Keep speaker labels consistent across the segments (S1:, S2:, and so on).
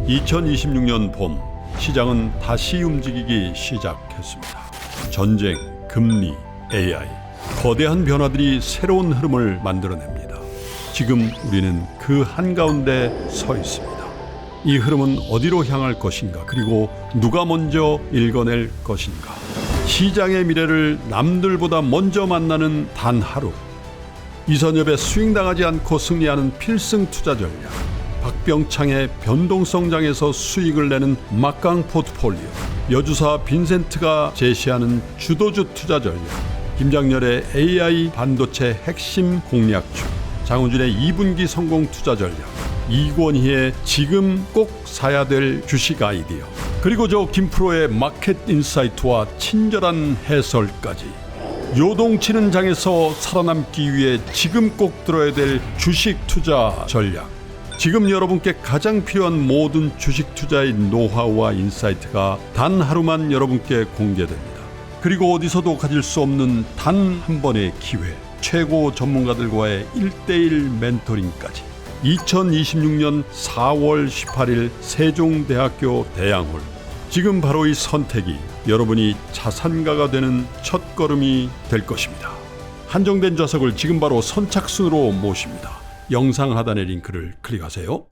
S1: 2026년 봄 시장은 다시 움직이기 시작했습니다. 전쟁, 금리, AI, 거대한 변화들이 새로운 흐름을 만들어냅니다. 지금 우리는 그 한가운데 서 있습니다. 이 흐름은 어디로 향할 것인가, 그리고 누가 먼저 읽어낼 것인가. 시장의 미래를 남들보다 먼저 만나는 단 하루. 이선엽의 스윙당하지 않고 승리하는 필승 투자 전략, 박병창의 변동성장에서 수익을 내는 막강 포트폴리오, 여주사 빈센트가 제시하는 주도주 투자 전략, 김장렬의 AI 반도체 핵심 공략주, 장훈준의 2분기 성공 투자 전략, 이권희의 지금 꼭 사야 될 주식 아이디어, 그리고 저 김프로의 마켓 인사이트와 친절한 해설까지. 요동치는 장에서 살아남기 위해 지금 꼭 들어야 될 주식 투자 전략. 지금 여러분께 가장 필요한 모든 주식 투자의 노하우와 인사이트가 단 하루만 여러분께 공개됩니다. 그리고 어디서도 가질 수 없는 단 한 번의 기회, 최고 전문가들과의 1:1 멘토링까지. 2026년 4월 18일 세종대학교 대양홀. 지금 바로 이 선택이 여러분이 자산가가 되는 첫걸음이 될 것입니다. 한정된 좌석을 지금 바로 선착순으로 모십니다. 영상 하단의 링크를 클릭하세요.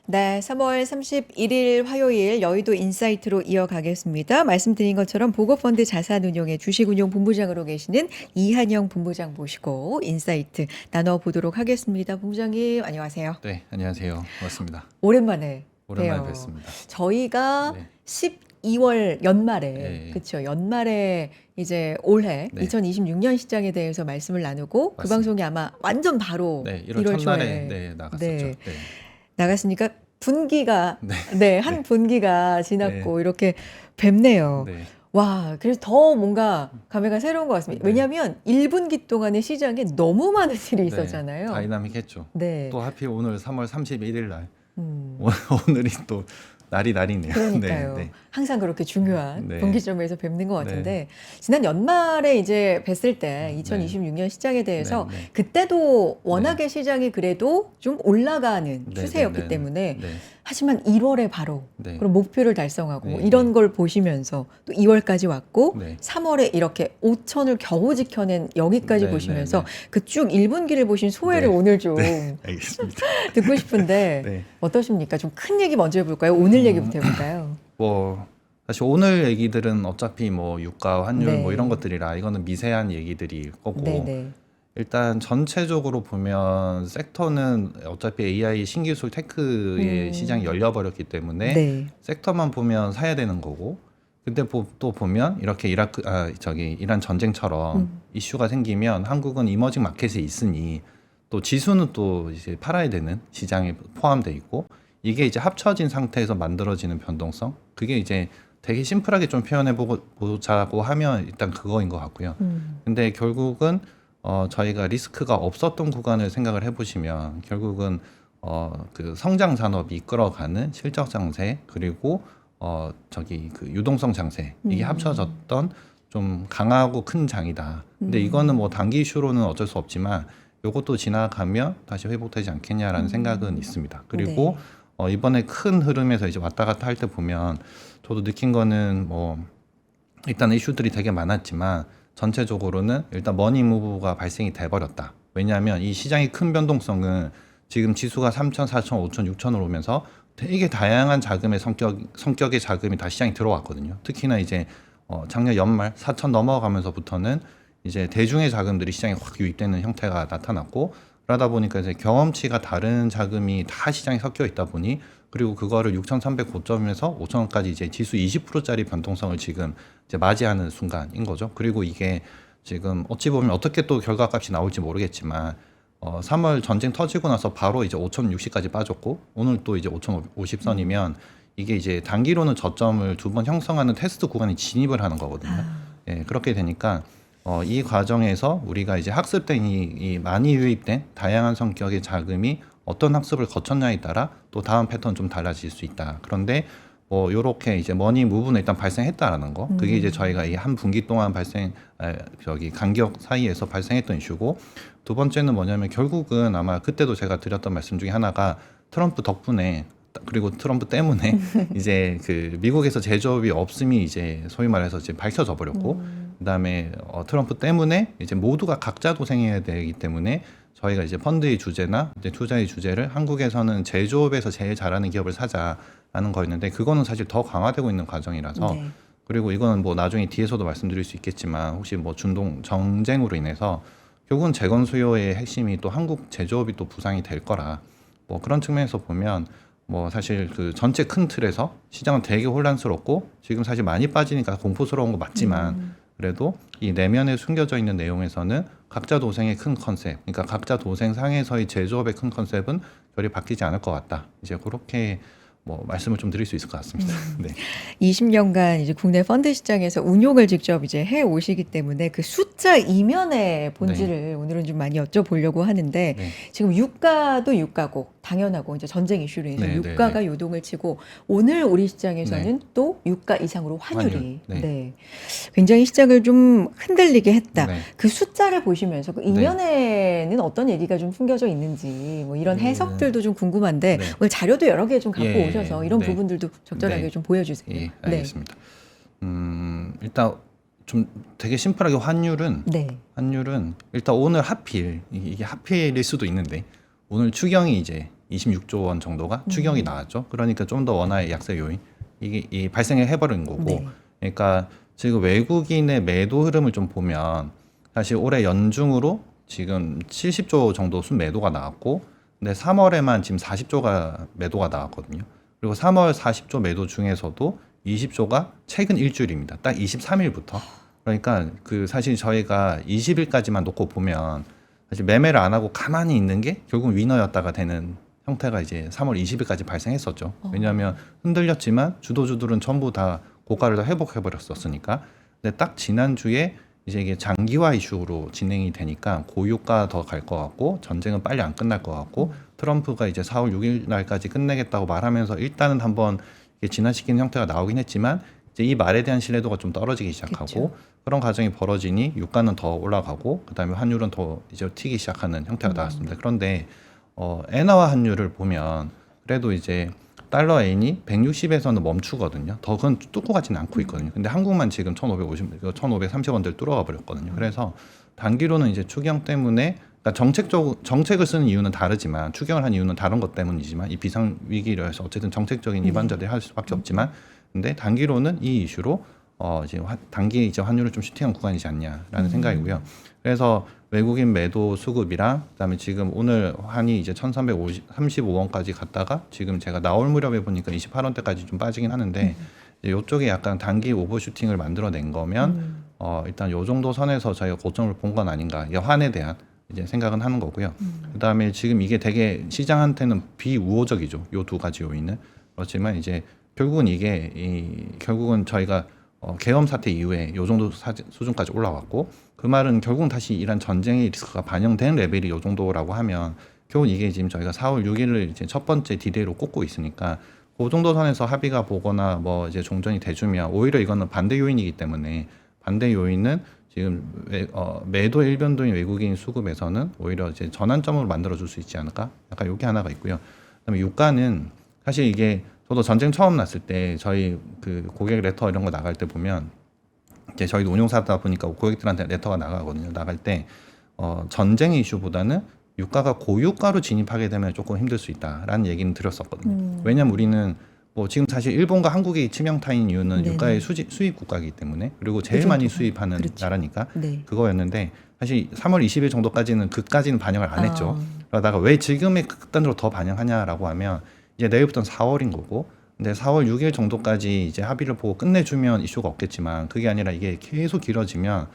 S2: 네, 3월 31일 화요일 여의도 인사이트로 이어가겠습니다. 말씀드린 것처럼 보고펀드 자산운용의 주식운용 본부장으로 계시는 이한영 본부장 모시고 인사이트 나눠보도록 하겠습니다. 본부장님 안녕하세요.
S3: 네, 안녕하세요. 반갑습니다.
S2: 오랜만에
S3: 오랜만에
S2: 봬요.
S3: 뵙습니다.
S2: 저희가
S3: 네.
S2: 12월 연말에
S3: 네.
S2: 그렇죠. 연말에 이제 올해
S3: 네.
S2: 2026년 시장에 대해서 말씀을 나누고 그
S3: 맞습니다.
S2: 방송이 아마 완전 바로
S3: 네, 1월
S2: 1월
S3: 첫날에
S2: 초에
S3: 나갔었죠.
S2: 네.
S3: 네.
S2: 나갔으니까 분기가
S3: 네.
S2: 한 분기가 지났고 이렇게 뵙네요.
S3: 네.
S2: 와, 그래서 더 뭔가 감회가 새로운 것 같습니다.
S3: 네.
S2: 왜냐하면 1분기 동안의 시장에 너무 많은 일이 있었잖아요.
S3: 다이나믹했죠.
S2: 네.
S3: 또 하필 오늘 3월 31일 날
S2: 음,
S3: 오늘이 또 날이네요.
S2: 그러니까요.
S3: 네, 네.
S2: 항상 그렇게 중요한
S3: 네.
S2: 분기점에서 뵙는 것 같은데 지난 연말에 이제 뵀을 때 2026년 시장에 대해서
S3: 네, 네.
S2: 그때도 워낙에 시장이 그래도 좀 올라가는
S3: 네,
S2: 추세였기
S3: 네,
S2: 때문에
S3: 네.
S2: 하지만 1월에 바로
S3: 네.
S2: 그런 목표를 달성하고
S3: 네,
S2: 이런
S3: 네.
S2: 걸 보시면서 또 2월까지 왔고
S3: 네.
S2: 3월에 이렇게 5천을 겨우 지켜낸 여기까지
S3: 네,
S2: 보시면서
S3: 네,
S2: 그 쭉 1분기를 보신 소회를
S3: 네.
S2: 오늘 좀
S3: 알겠습니다.
S2: 듣고 싶은데
S3: 네.
S2: 어떠십니까? 좀 큰 얘기 먼저 해볼까요? 오늘 얘기부터 해볼까요?
S3: 뭐 사실 오늘 얘기들은 어차피 뭐 유가, 환율
S2: 네.
S3: 뭐 이런 것들이라 이거는 미세한 얘기들일 거고
S2: 네네.
S3: 일단 전체적으로 보면 섹터는 어차피 AI 신기술 테크의 시장이 열려버렸기 때문에
S2: 네.
S3: 섹터만 보면 사야 되는 거고 근데 또 보면 이렇게 이란 전쟁처럼 이슈가 생기면 한국은 이머징 마켓에 있으니 또 지수는 또 이제 팔아야 되는 시장에 포함돼 있고 이게 이제 합쳐진 상태에서 만들어지는 변동성 그게 이제 되게 심플하게 좀 표현해 보자고 하면 일단 그거인 것 같고요. 근데 결국은 저희가 리스크가 없었던 구간을 생각을 해보시면 결국은 그 성장 산업이 이끌어가는 실적 장세 그리고 그 유동성 장세 이게 합쳐졌던 좀 강하고 큰 장이다. 근데 이거는 뭐 단기 이슈로는 어쩔 수 없지만 요것도 지나가면 다시 회복되지 않겠냐라는 생각은 있습니다. 그리고 이번에 큰 흐름에서 이제 왔다 갔다 할 때 보면 저도 느낀 거는 뭐 일단 이슈들이 되게 많았지만 전체적으로는 일단 머니 무브가 발생이 돼버렸다. 왜냐하면 이 시장의 큰 변동성은 지금 지수가 3천, 4천, 5천, 6천으로 오면서 되게 다양한 자금의 성격의 자금이 다 시장에 들어왔거든요. 특히나 이제 작년 연말 4천 넘어가면서부터는 이제 대중의 자금들이 시장에 확 유입되는 형태가 나타났고 그러다 보니까 이제 경험치가 다른 자금이 다 시장에 섞여 있다 보니 그리고 그거를 6,300 고점에서 5,000원까지 이제 지수 20%짜리 변동성을 지금 이제 맞이하는 순간인 거죠. 그리고 이게 지금 어찌 보면 어떻게 또 결과값이 나올지 모르겠지만 3월 전쟁 터지고 나서 바로 이제 5,060까지 빠졌고 오늘 또 이제 5,050선이면 이게 이제 단기로는 저점을 두 번 형성하는 테스트 구간에 진입을 하는 거거든요. 예, 그렇게 되니까 이 과정에서 우리가 이제 학습 때 이 많이 유입된 다양한 성격의 자금이 어떤 학습을 거쳤냐에 따라 또 다음 패턴 좀 달라질 수 있다. 그런데 뭐 요렇게 이제 머니 무브는 일단 발생했다라는 거. 그게 이제 저희가 이 한 분기 동안 간격 사이에서 발생했던 이슈고 두 번째는 뭐냐면 결국은 아마 그때도 제가 드렸던 말씀 중에 하나가 트럼프 덕분에 그리고 트럼프 때문에 이제 그 미국에서 제조업이 없음이 이제 소위 말해서 이제 밝혀져 버렸고 그다음에 트럼프 때문에 이제 모두가 각자 도생해야 되기 때문에 저희가 이제 펀드의 주제나 이제 투자의 주제를 한국에서는 제조업에서 제일 잘하는 기업을 사자라는 거였는데 그거는 사실 더 강화되고 있는 과정이라서
S2: 네.
S3: 그리고 이거는 뭐 나중에 뒤에서도 말씀드릴 수 있겠지만 혹시 뭐 중동 정쟁으로 인해서 결국은 재건 수요의 핵심이 또 한국 제조업이 또 부상이 될 거라 뭐 그런 측면에서 보면 뭐 사실 그 전체 큰 틀에서 시장은 되게 혼란스럽고 지금 사실 많이 빠지니까 공포스러운 거 맞지만 그래도 이 내면에 숨겨져 있는 내용에서는 각자 도생의 큰 컨셉, 그러니까 각자 도생 상에서의 제조업의 큰 컨셉은 결이 바뀌지 않을 것 같다. 이제 그렇게 뭐 말씀을 좀 드릴 수 있을 것 같습니다. 네.
S2: 20년간 이제 국내 펀드 시장에서 운용을 직접 이제 해 오시기 때문에 그 숫자 이면의 본질을 오늘은 좀 많이 여쭤보려고 하는데
S3: 네.
S2: 지금 유가도 유가고 당연하고 이제 전쟁 이슈로 인해서
S3: 네,
S2: 유가가
S3: 네,
S2: 요동을 치고 오늘 우리 시장에서는 또 유가 이상으로 환율이
S3: 환율, 네.
S2: 굉장히 시장을 좀 흔들리게 했다.
S3: 네.
S2: 그 숫자를 보시면서 그 이면에는 어떤 얘기가 좀 숨겨져 있는지 뭐 이런 해석들도 좀 궁금한데
S3: 네.
S2: 오늘 자료도 여러 개 좀 갖고
S3: 예,
S2: 오셔서 이런
S3: 네.
S2: 부분들도 적절하게
S3: 네.
S2: 좀 보여주세요.
S3: 예, 알겠습니다. 일단 좀 되게 심플하게 환율은 일단 오늘 하필 이게 하필일 수도 있는데 오늘 추경이 이제 26조 원 정도가 추경이 나왔죠. 그러니까 좀 더 원화의 약세 요인 이게 발생을 해버린 거고
S2: 네.
S3: 그러니까 지금 외국인의 매도 흐름을 좀 보면 사실 올해 연중으로 지금 70조 정도 순매도가 나왔고 근데 3월에만 지금 40조가 매도가 나왔거든요. 그리고 3월 40조 매도 중에서도 20조가 최근 일주일입니다. 딱 23일부터. 그러니까 그 사실 저희가 20일까지만 놓고 보면 사실 매매를 안 하고 가만히 있는 게 결국 위너였다가 되는 형태가 이제 3월 20일까지 발생했었죠. 왜냐하면 흔들렸지만 주도주들은 전부 다 고가를 다 회복해 버렸었으니까. 근데 딱 지난주에 이제 이게 장기화 이슈로 진행이 되니까 고유가 더 갈 것 같고 전쟁은 빨리 안 끝날 것 같고 트럼프가 이제 4월 6일 날까지 끝내겠다고 말하면서 일단은 한번 이게 진화시키는 형태가 나오긴 했지만 이제 이 말에 대한 신뢰도가 좀 떨어지기 시작하고
S2: 그쵸.
S3: 그런 과정이 벌어지니 유가는 더 올라가고 그다음에 환율은 더 이제 튀기 시작하는 형태가 나왔습니다. 그런데 엔화와 환율을 보면 그래도 이제 달러 N이 160에서는 멈추거든요. 더 그건 뚫고 가지는 않고 있거든요. 근데 한국만 지금 1,530원대를 뚫어가 버렸거든요. 그래서 단기로는 이제 추경 때문에 그러니까 정책을 쓰는 이유는 다르지만 추경을 한 이유는 다른 것 때문이지만 이 비상 위기를 해서 어쨌든 정책적인 이반자들이 할 수밖에 없지만 근데 단기로는 이 이슈로 이제 단기 이제 환율을 좀 슈팅한 구간이지 않냐라는 생각이고요. 그래서 외국인 매도 수급이랑 그다음에 지금 오늘 환이 이제 1,335원까지 갔다가 지금 제가 나올 무렵에 보니까 28원대까지 좀 빠지긴 하는데 이쪽에 약간 단기 오버슈팅을 만들어낸 거면 일단 요 정도 선에서 저희가 고점을 본 건 아닌가. 이게 환에 대한 이제 생각은 하는 거고요. 그다음에 지금 이게 되게 시장한테는 비우호적이죠. 요 두 가지 요인은 그렇지만 이제 결국은 이게 결국은 저희가 계엄 사태 이후에 요 정도 수준까지 올라왔고 그 말은 결국은 다시 이란 전쟁의 리스크가 반영된 레벨이 요 정도라고 하면 결국 이게 지금 저희가 4월 6일을 이제 첫 번째 디데이로 꼽고 있으니까 그 정도 선에서 합의가 보거나 뭐 이제 종전이 돼주면 오히려 이거는 반대 요인이기 때문에 반대 요인은 지금 매도 일변도인 외국인 수급에서는 오히려 이제 전환점으로 만들어줄 수 있지 않을까? 약간 요게 하나가 있고요. 그다음에 유가는 사실 이게 저도 전쟁 처음 났을 때 저희 그 고객 레터 이런 거 나갈 때 보면 이제 저희도 운용사다 보니까 고객들한테 레터가 나가거든요. 나갈 때 전쟁 이슈보다는 유가가 고유가로 진입하게 되면 조금 힘들 수 있다라는 얘기는 드렸었거든요. 왜냐면 우리는 뭐 지금 사실 일본과 한국이 치명타인 이유는
S2: 네네.
S3: 유가의 수입 국가이기 때문에 그리고 제일 많이 수입하는
S2: 그렇죠.
S3: 나라니까
S2: 네.
S3: 그거였는데 사실 3월 20일 정도까지는 그까지는 반영을 안 했죠. 그러다가 왜 지금의 극단으로 더 반영하냐라고 하면 이제 내일부터는 4월인 거고 근데 4월 6일 정도까지 이제 합의를 보고 끝내주면 이슈가 없겠지만 그게 아니라 이게 계속 길어지면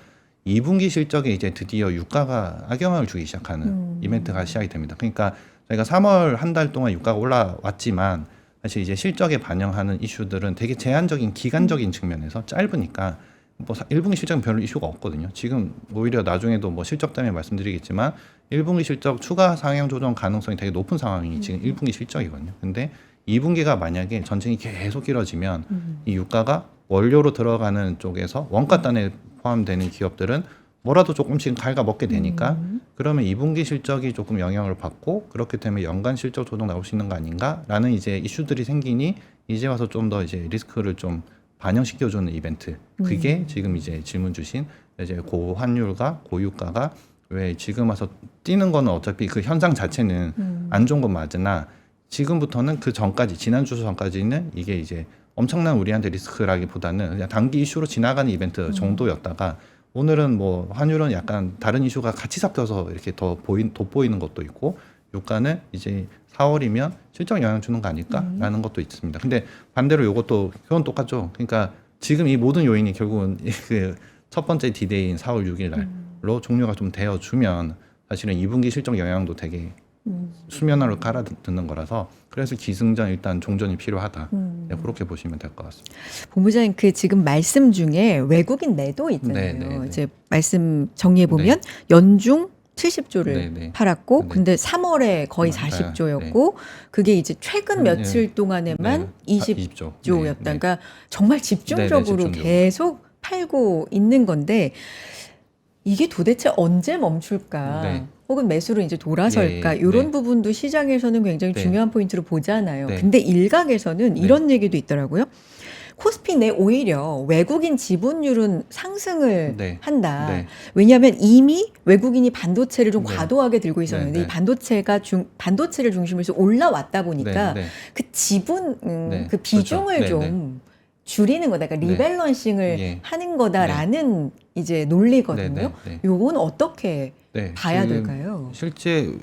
S3: 2분기 실적에 이제 드디어 유가가 악영향을 주기 시작하는 이벤트가 시작이 됩니다. 그러니까 저희가 3월 한 달 동안 유가가 올라왔지만 사실 이제 실적에 반영하는 이슈들은 되게 제한적인 기간적인 측면에서 짧으니까 뭐 1분기 실적은 별로 이슈가 없거든요. 지금 오히려 나중에도 뭐 실적 때문에 말씀드리겠지만 1분기 실적 추가 상향 조정 가능성이 되게 높은 상황이 지금 1분기 실적이거든요. 근데 2분기가 만약에 전쟁이 계속 길어지면 이 유가가 원료로 들어가는 쪽에서 원가단에 포함되는 기업들은 뭐라도 조금씩 갉아먹게 되니까 그러면 2분기 실적이 조금 영향을 받고 그렇기 때문에 연간 실적 조정 나올 수 있는 거 아닌가라는 이제 이슈들이 생기니 이제 와서 좀 더 이제 리스크를 좀 반영시켜주는 이벤트. 그게 지금 이제 질문 주신 이제 고환율과 고유가가 왜 지금 와서 뛰는 거는 어차피 그 현상 자체는 안 좋은 건 맞으나 지금부터는 그 전까지 지난주 전까지는 이게 이제 엄청난 우리한테 리스크라기보다는 그냥 단기 이슈로 지나가는 이벤트 정도였다가 오늘은 뭐 환율은 약간 다른 이슈가 같이 섞여서 이렇게 더 돋보이는 것도 있고 유가는 이제 4월이면 실적 영향 주는 거 아닐까라는 것도 있습니다. 근데 반대로 이것도 표현 똑같죠. 그러니까 지금 이 모든 요인이 결국은 그 첫 번째 디데이인 4월 6일 날로 종료가 좀 되어 주면 사실은 2분기 실적 영향도 되게 수면으로 깔아듣는 거라서 그래서 기승전 일단 종전이 필요하다. 네, 그렇게 보시면 될 것 같습니다.
S2: 본부장님 그 지금 말씀 중에 외국인 매도 있잖아요.
S3: 네, 네, 네.
S2: 이제 말씀 정리해 보면 연중 70조를
S3: 네, 네.
S2: 팔았고
S3: 네.
S2: 근데 3월에 거의
S3: 맞아요.
S2: 40조였고 그게 이제 최근
S3: 네.
S2: 며칠 동안에만
S3: 네.
S2: 20조였다.
S3: 네, 네.
S2: 그러니까 정말 집중적으로
S3: 집중적으로.
S2: 계속 팔고 있는 건데 이게 도대체 언제 멈출까?
S3: 네.
S2: 혹은 매수로 이제 돌아설까?
S3: 예,
S2: 이런
S3: 네.
S2: 부분도 시장에서는 굉장히
S3: 네.
S2: 중요한 포인트로 보잖아요.
S3: 네.
S2: 근데 일각에서는
S3: 네.
S2: 이런 얘기도 있더라고요. 코스피 내 오히려 외국인 지분율은 상승을
S3: 네.
S2: 한다.
S3: 네.
S2: 왜냐하면 이미 외국인이 반도체를 좀
S3: 네.
S2: 과도하게 들고 있었는데
S3: 네, 네.
S2: 이 반도체를 중심으로 해서 올라왔다 보니까
S3: 네, 네.
S2: 그 지분
S3: 네.
S2: 그 비중을
S3: 그렇죠.
S2: 좀 줄이는 거다. 그러니까
S3: 네.
S2: 리밸런싱을
S3: 예.
S2: 하는 거다라는 이제 논리거든요.
S3: 네, 네, 네.
S2: 요건 어떻게
S3: 네,
S2: 봐야
S3: 지금
S2: 될까요?
S3: 실제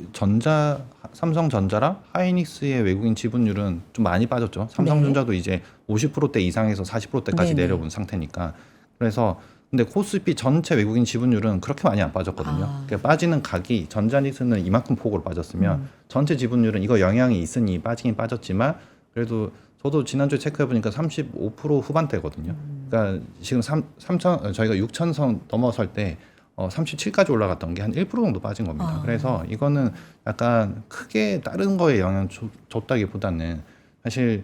S3: 삼성전자랑 하이닉스의 외국인 지분율은 좀 많이 빠졌죠. 삼성전자도 이제 50%대 이상에서 40%대까지
S2: 네네.
S3: 내려본 상태니까. 그래서 근데 코스피 전체 외국인 지분율은 그렇게 많이 안 빠졌거든요.
S2: 아.
S3: 그러니까 빠지는 각이 전자닉스는 이만큼 폭으로 빠졌으면 전체 지분율은 이거 영향이 있으니 빠지긴 빠졌지만 그래도 저도 지난주에 체크해 보니까 35% 후반대거든요. 그러니까 지금 저희가 6,000선 넘어설 때 37까지 올라갔던 게 한 1% 정도 빠진 겁니다.
S2: 아.
S3: 그래서 이거는 약간 크게 다른 거에 영향 줬다기보다는 사실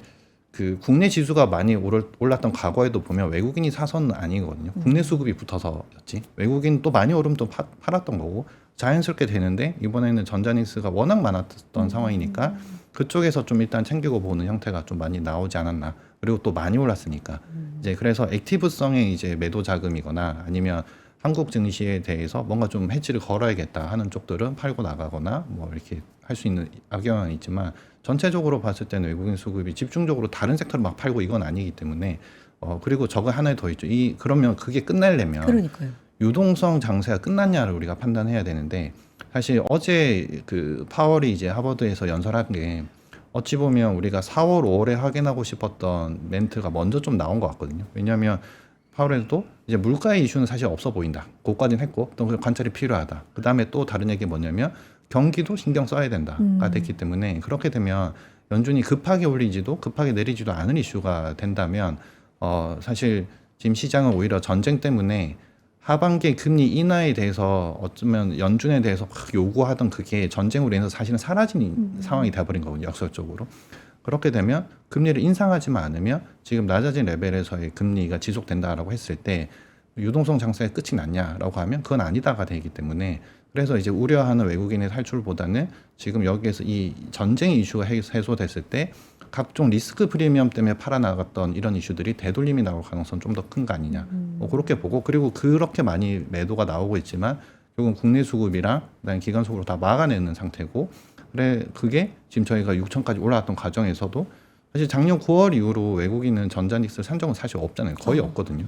S3: 그 국내 지수가 많이 올랐던 과거에도 보면 외국인이 사서는 아니거든요. 국내 수급이 붙어서였지. 외국인 또 많이 오르면 또 팔았던 거고 자연스럽게 되는데 이번에는 전자닉스가 워낙 많았던 상황이니까 그쪽에서 좀 일단 챙기고 보는 형태가 좀 많이 나오지 않았나. 그리고 또 많이 올랐으니까 이제 그래서 액티브성의 이제 매도 자금이거나 아니면 한국 증시에 대해서 뭔가 좀 해지를 걸어야겠다 하는 쪽들은 팔고 나가거나 뭐 이렇게 할 수 있는 악영향은 있지만 전체적으로 봤을 때는 외국인 수급이 집중적으로 다른 섹터를 막 팔고 이건 아니기 때문에 그리고 저거 하나 더 있죠. 그러면 그게 끝나려면
S2: 그러니까요.
S3: 유동성 장세가 끝났냐를 우리가 판단해야 되는데 사실 어제 그 파월이 이제 하버드에서 연설한 게 어찌 보면 우리가 4월, 5월에 확인하고 싶었던 멘트가 먼저 좀 나온 것 같거든요. 왜냐하면 파월에도 이제 물가의 이슈는 사실 없어 보인다. 그것까지는 했고 또 관찰이 필요하다. 그 다음에 또 다른 얘기 뭐냐면 경기도 신경 써야 된다가 됐기 때문에 그렇게 되면 연준이 급하게 올리지도 급하게 내리지도 않은 이슈가 된다면 사실 지금 시장은 오히려 전쟁 때문에 하반기 금리 인하에 대해서 어쩌면 연준에 대해서 막 요구하던 그게 전쟁으로 인해서 사실은 사라진 상황이 돼버린 거거든요. 역설적으로. 그렇게 되면 금리를 인상하지만 않으면 지금 낮아진 레벨에서의 금리가 지속된다라고 했을 때 유동성 장세가 끝이 났냐라고 하면 그건 아니다가 되기 때문에 그래서 이제 우려하는 외국인의 탈출보다는 지금 여기에서 이 전쟁 이슈가 해소됐을 때 각종 리스크 프리미엄 때문에 팔아나갔던 이런 이슈들이 되돌림이 나올 가능성 좀 더 큰 거 아니냐 그렇게 보고 그리고 그렇게 많이 매도가 나오고 있지만 결국은 국내 수급이랑 그다음에 기관 수급으로 다 막아내는 상태고 그래 그게 지금 저희가 6천까지 올라왔던 과정에서도 사실 작년 9월 이후로 외국인은 전자닉스 산 적은 사실 없잖아요. 거의 없거든요.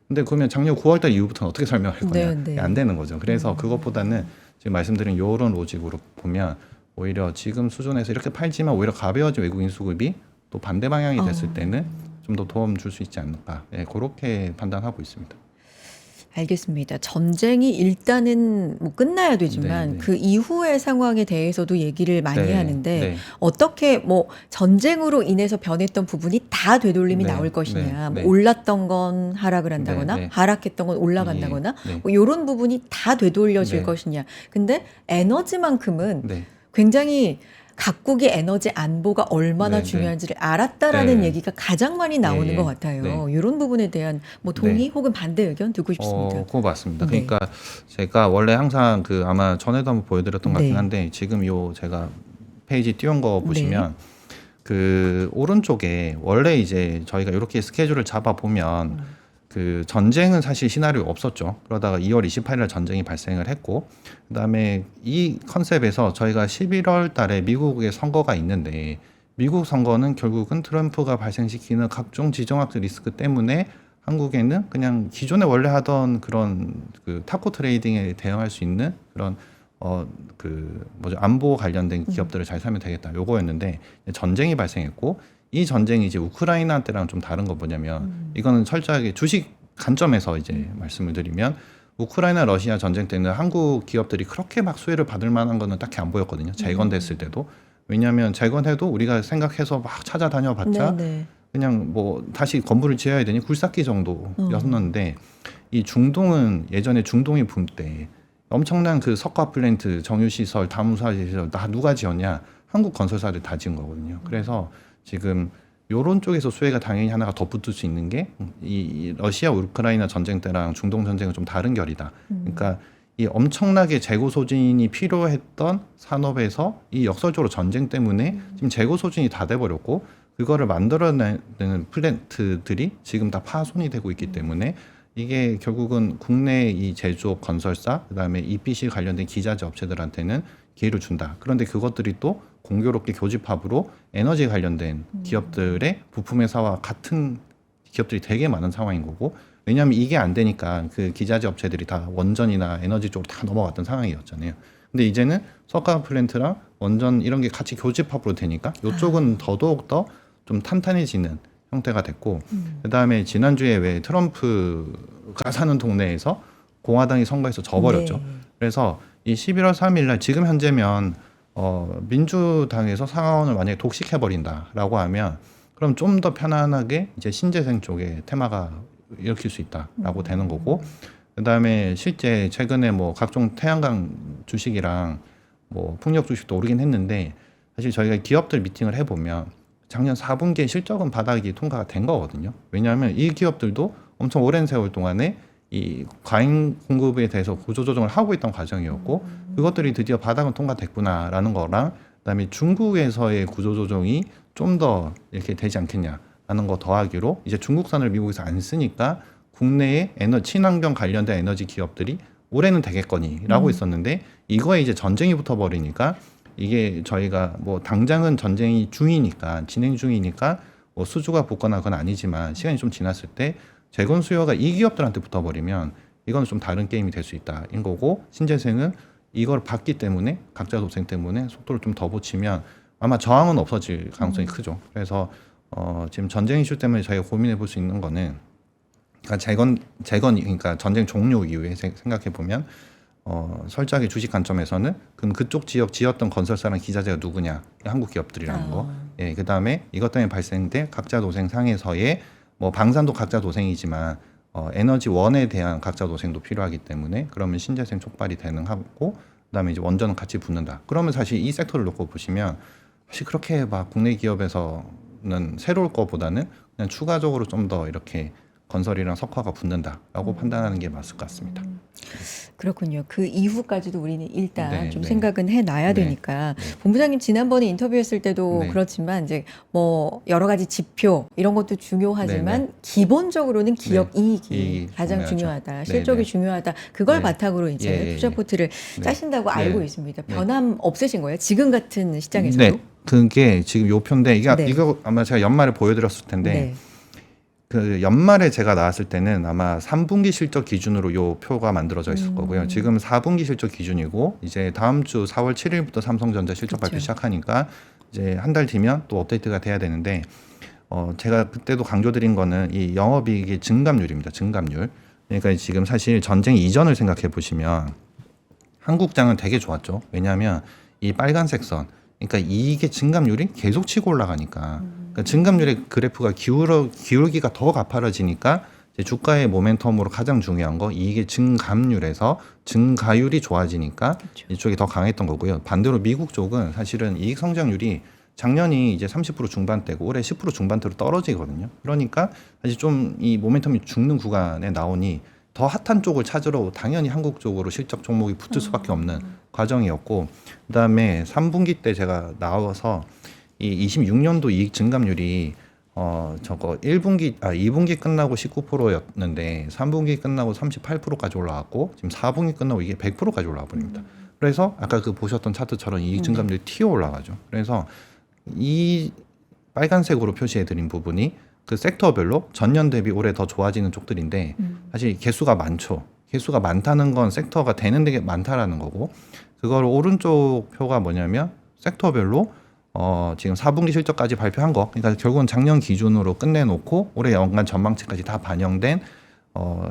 S3: 근데 그러면 작년 9월달 이후부터는 어떻게 설명할 거냐?
S2: 네, 네.
S3: 안 되는 거죠. 그래서 그것보다는 지금 말씀드린 이런 로직으로 보면 오히려 지금 수준에서 이렇게 팔지만 오히려 가벼워진 외국인 수급이 또 반대 방향이 됐을 때는 좀 더 도움 줄 수 있지 않을까. 예, 그렇게 판단하고 있습니다.
S2: 알겠습니다. 전쟁이 일단은 뭐 끝나야 되지만
S3: 네, 네.
S2: 그 이후의 상황에 대해서도 얘기를 많이
S3: 네,
S2: 하는데
S3: 네.
S2: 어떻게 뭐 전쟁으로 인해서 변했던 부분이 다 되돌림이
S3: 네,
S2: 나올 것이냐,
S3: 네,
S2: 뭐
S3: 네.
S2: 올랐던 건 하락을 한다거나
S3: 네, 네.
S2: 하락했던 건 올라간다거나
S3: 네.
S2: 뭐 이런 부분이 다 되돌려질
S3: 네.
S2: 것이냐. 근데 에너지만큼은
S3: 네.
S2: 굉장히 각국의 에너지 안보가 얼마나
S3: 네,
S2: 중요한지를 알았다라는
S3: 네.
S2: 얘기가 가장 많이 나오는
S3: 예,
S2: 것 같아요.
S3: 네.
S2: 이런 부분에 대한 뭐 동의
S3: 네.
S2: 혹은 반대 의견 듣고 싶습니다.
S3: 그거 맞습니다.
S2: 네.
S3: 그러니까 제가 원래 항상 그 아마 전에도 한번 보여드렸던 것 같긴
S2: 네.
S3: 한데 지금 요 제가 페이지 띄운 거 보시면 그 오른쪽에 원래 이제 저희가 이렇게 스케줄을 잡아 보면 그 전쟁은 사실 시나리오 없었죠. 그러다가 2월 28일 전쟁이 발생을 했고 그다음에 이 컨셉에서 저희가 11월 달에 미국의 선거가 있는데 미국 선거는 결국은 트럼프가 발생시키는 각종 지정학 리스크 때문에 한국에는 그냥 기존에 원래 하던 그런 그 타코 트레이딩에 대응할 수 있는 그런 그 뭐죠 안보 관련된 기업들을 잘 사면 되겠다 요거였는데 전쟁이 발생했고 이 전쟁이 이제 우크라이나 때랑 좀 다른 거 뭐냐면 이거는 철저하게 주식 관점에서 이제 말씀을 드리면 우크라이나 러시아 전쟁 때는 한국 기업들이 그렇게 막 수혜를 받을 만한 거는 딱히 안 보였거든요. 재건됐을 때도. 왜냐하면 재건해도 우리가 생각해서 막 찾아다녀 봤자
S2: 네.
S3: 그냥 뭐 다시 건물을 지어야 되니 굴삭기 정도였는데 이 중동은 예전에 중동이 붐 때 엄청난 그 석화 플랜트, 정유 시설, 다문화 시설 다 누가 지었냐? 한국 건설사들 다 지은 거거든요. 그래서 지금 요런 쪽에서 수혜가 당연히 하나가 더 붙을 수 있는 게 이 러시아 우크라이나 전쟁 때랑 중동 전쟁은 좀 다른 결이다. 그러니까 이 엄청나게 재고 소진이 필요했던 산업에서 이 역설적으로 전쟁 때문에 지금 재고 소진이 다 돼버렸고 그거를 만들어내는 플랜트들이 지금 다 파손이 되고 있기 때문에 이게 결국은 국내 이 제조업 건설사 그다음에 EPC 관련된 기자재 업체들한테는 기회를 준다. 그런데 그것들이 또 공교롭게 교집합으로 에너지 관련된 기업들의 부품 회사와 같은 기업들이 되게 많은 상황인 거고 왜냐하면 이게 안 되니까 그 기자재 업체들이 다 원전이나 에너지 쪽으로 다 넘어갔던 상황이었잖아요. 근데 이제는 석가 플랜트랑 원전 이런 게 같이 교집합으로 되니까 이쪽은 더더욱 더 좀 탄탄해지는 형태가 됐고 그다음에 지난주에 왜 트럼프가 사는 동네에서 공화당이 선거에서 져버렸죠.
S2: 네.
S3: 그래서 이 11월 3일 날 지금 현재면 민주당에서 상하원을 만약에 독식해 버린다라고 하면 그럼 좀 더 편안하게 이제 신재생 쪽에 테마가 일으킬 수 있다라고 되는 거고 그다음에 실제 최근에 뭐 각종 태양광 주식이랑 뭐 풍력 주식도 오르긴 했는데 사실 저희가 기업들 미팅을 해보면 작년 4분기에 실적은 바닥이 통과가 된 거거든요. 왜냐하면 이 기업들도 엄청 오랜 세월 동안에 이 과잉 공급에 대해서 구조조정을 하고 있던 과정이었고 그것들이 드디어 바닥은 통과됐구나라는 거랑 그다음에 중국에서의 구조조정이 좀 더 이렇게 되지 않겠냐라는 거 더하기로 이제 중국산을 미국에서 안 쓰니까 국내의 친환경 관련된 에너지 기업들이 올해는 되겠거니라고 있었는데 이거에 이제 전쟁이 붙어버리니까 이게 저희가 뭐 당장은 전쟁이 중이니까 진행 중이니까 뭐 수주가 붙거나 그건 아니지만 시간이 좀 지났을 때 재건 수요가 이 기업들한테 붙어버리면 이건 좀 다른 게임이 될 수 있다인 거고 신재생은 이걸 받기 때문에 각자 도생 때문에 속도를 좀 더 붙이면 아마 저항은 없어질 가능성이 크죠. 그래서 지금 전쟁 이슈 때문에 저희가 고민해 볼 수 있는 거는 그러니까 재건 그러니까 전쟁 종료 이후에 생각해 보면 설정의 주식 관점에서는 그럼 그쪽 지역 지었던 건설사랑 기자재가 누구냐 한국 기업들이라는 거. 예, 그다음에 이것 때문에 발생된 각자 도생 상에서의 뭐 방산도 각자 도생이지만 에너지 원에 대한 각자 도생도 필요하기 때문에 그러면 신재생 촉발이 가능하고 그다음에 이제 원전은 같이 붙는다. 그러면 사실 이 섹터를 놓고 보시면 사실 그렇게 막 국내 기업에서는 새로울 것보다는 그냥 추가적으로 좀 더 이렇게 건설이랑 석화가 붙는다라고 판단하는 게 맞을 것 같습니다.
S2: 그렇군요. 그 이후까지도 우리는 일단
S3: 네,
S2: 좀
S3: 네.
S2: 생각은 해놔야
S3: 네,
S2: 되니까 본부장님 지난번에 인터뷰했을 때도
S3: 네.
S2: 그렇지만 이제 뭐 여러 가지 지표 이런 것도 중요하지만
S3: 네, 네.
S2: 기본적으로는 기업
S3: 네.
S2: 이익이
S3: 이익이
S2: 가장
S3: 중요하죠.
S2: 중요하다.
S3: 네,
S2: 실적이
S3: 네.
S2: 중요하다. 그걸
S3: 네.
S2: 바탕으로 이제
S3: 예, 예,
S2: 투자
S3: 예.
S2: 포트를
S3: 네.
S2: 짜신다고
S3: 네.
S2: 알고 있습니다.
S3: 네.
S2: 변함 없으신 거예요? 지금 같은 시장에서도?
S3: 네, 그게 지금 요 표인데
S2: 네.
S3: 이거 아마 제가 연말에 보여드렸을 텐데
S2: 네.
S3: 그 연말에 제가 나왔을 때는 아마 3분기 실적 기준으로 요 표가 만들어져 있을 거고요. 지금 4분기 실적 기준이고 이제 다음 주 4월 7일부터 삼성전자 실적 발표
S2: 그렇죠.
S3: 시작하니까 이제 한 달 뒤면 또 업데이트가 돼야 되는데 제가 그때도 강조드린 거는 이 영업이익의 증감률입니다. 증감률. 그러니까 지금 사실 전쟁 이전을 생각해 보시면 한국장은 되게 좋았죠. 왜냐하면 이 빨간색 선, 그러니까 이익의 증감률이 계속 치고 올라가니까 그러니까 증감률의 그래프가 기울기가 더 가파라지니까 이제 주가의 모멘텀으로 가장 중요한 거 이익의 증감률에서 증가율이 좋아지니까
S2: 그렇죠.
S3: 이쪽이 더 강했던 거고요. 반대로 미국 쪽은 사실은 이익 성장률이 작년이 이제 30% 중반대고 올해 10% 중반대로 떨어지거든요. 그러니까 사실 좀 이 모멘텀이 죽는 구간에 나오니 더 핫한 쪽을 찾으러 당연히 한국 쪽으로 실적 종목이 붙을 수밖에 없는 과정이었고, 그다음에 3분기 때 제가 나와서 이 26년도 이익 증감률이 저거 2분기 끝나고 19%였는데 3분기 끝나고 38%까지 올라왔고 지금 4분기 끝나고 이게 100%까지 올라와 버립니다. 그래서 아까 그 보셨던 차트처럼 이익 증감률이 튀어 올라가죠. 그래서 이 빨간색으로 표시해 드린 부분이 그 섹터별로 전년 대비 올해 더 좋아지는 쪽들인데 사실 개수가 많죠. 개수가 많다는 건 섹터가 되는 게 많다라는 거고, 그걸 오른쪽 표가 뭐냐면 섹터별로 지금 4분기 실적까지 발표한 거, 그러니까 결국은 작년 기준으로 끝내놓고 올해 연간 전망치까지 다 반영된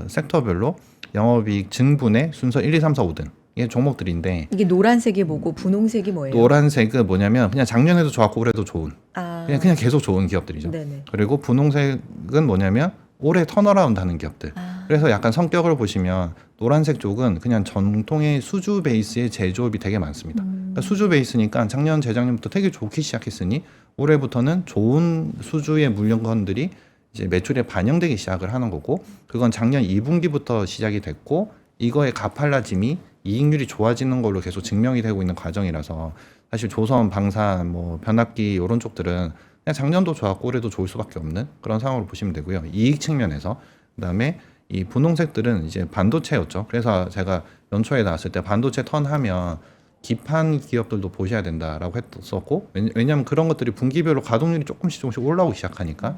S3: 섹터별로 영업이익 증분의 순서 1, 2, 3, 4, 5등 이게 종목들인데,
S2: 이게 노란색이 뭐고 분홍색이 뭐예요?
S3: 노란색은 뭐냐면 그냥 작년에도 좋았고 올해도 좋은
S2: 아,
S3: 그냥 계속 좋은 기업들이죠.
S2: 네네.
S3: 그리고 분홍색은 뭐냐면 올해 턴어라운드 하는 기업들.
S2: 아,
S3: 그래서 약간 성격을 보시면 노란색 쪽은 그냥 전통의 수주 베이스의 제조업이 되게 많습니다. 그러니까 수주 베이스니까 작년 재작년부터 되게 좋기 시작했으니 올해부터는 좋은 수주의 물건들이 이제 매출에 반영되기 시작을 하는 거고, 그건 작년 2분기부터 시작이 됐고 이거의 가팔라짐이 이익률이 좋아지는 걸로 계속 증명이 되고 있는 과정이라서 사실 조선, 방산, 뭐 변압기 이런 쪽들은 그냥 작년도 좋았고 올해도 좋을 수밖에 없는 그런 상황으로 보시면 되고요. 이익 측면에서. 그다음에 이 분홍색들은 이제 반도체였죠. 그래서 제가 연초에 나왔을 때 반도체 턴하면 기판 기업들도 보셔야 된다라고 했었고, 왜냐하면 그런 것들이 분기별로 가동률이 조금씩 올라오기 시작하니까.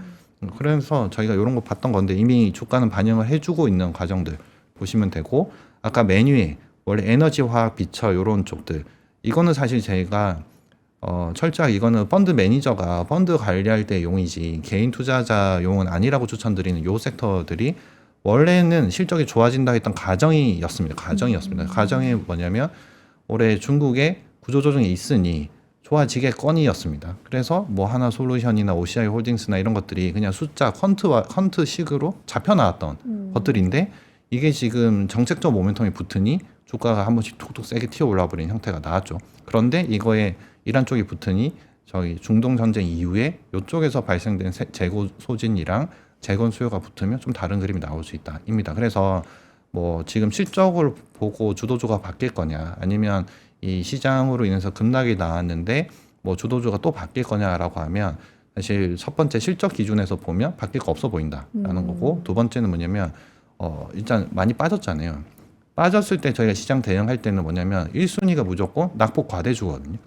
S3: 그래서 저희가 이런 거 봤던 건데 이미 주가는 반영을 해주고 있는 과정들 보시면 되고, 아까 메뉴에 원래 에너지, 화학, 비철 이런 쪽들, 이거는 사실 제가 철저하게 이거는 펀드 매니저가 펀드 관리할 때 용이지 개인 투자자 용은 아니라고 추천드리는 요 섹터들이 원래는 실적이 좋아진다 했던 가정이었습니다. 가정이 뭐냐면 올해 중국에 구조조정이 있으니 좋아지겠거니였습니다. 그래서 뭐 하나솔루션이나 OCI 홀딩스나 이런 것들이 그냥 숫자 퀀트식으로 잡혀 나왔던 것들인데, 이게 지금 정책적 모멘텀이 붙으니 주가가 한 번씩 툭툭 세게 튀어 올라 버린 형태가 나왔죠. 그런데 이거에 이란 쪽이 붙으니 저희 중동 전쟁 이후에 이쪽에서 발생된 재고 소진이랑 재건 수요가 붙으면 좀 다른 그림이 나올 수 있다입니다. 그래서 뭐 지금 실적을 보고 주도주가 바뀔 거냐, 아니면 이 시장으로 인해서 급락이 나왔는데 뭐 주도주가 또 바뀔 거냐라고 하면 사실 첫 번째 실적 기준에서 보면 바뀔 거 없어 보인다라는 거고, 두 번째는 뭐냐면 일단 많이 빠졌잖아요. 빠졌을 때 저희가 시장 대응할 때는 뭐냐면 1순위가 무조건 낙폭 과대주거든요.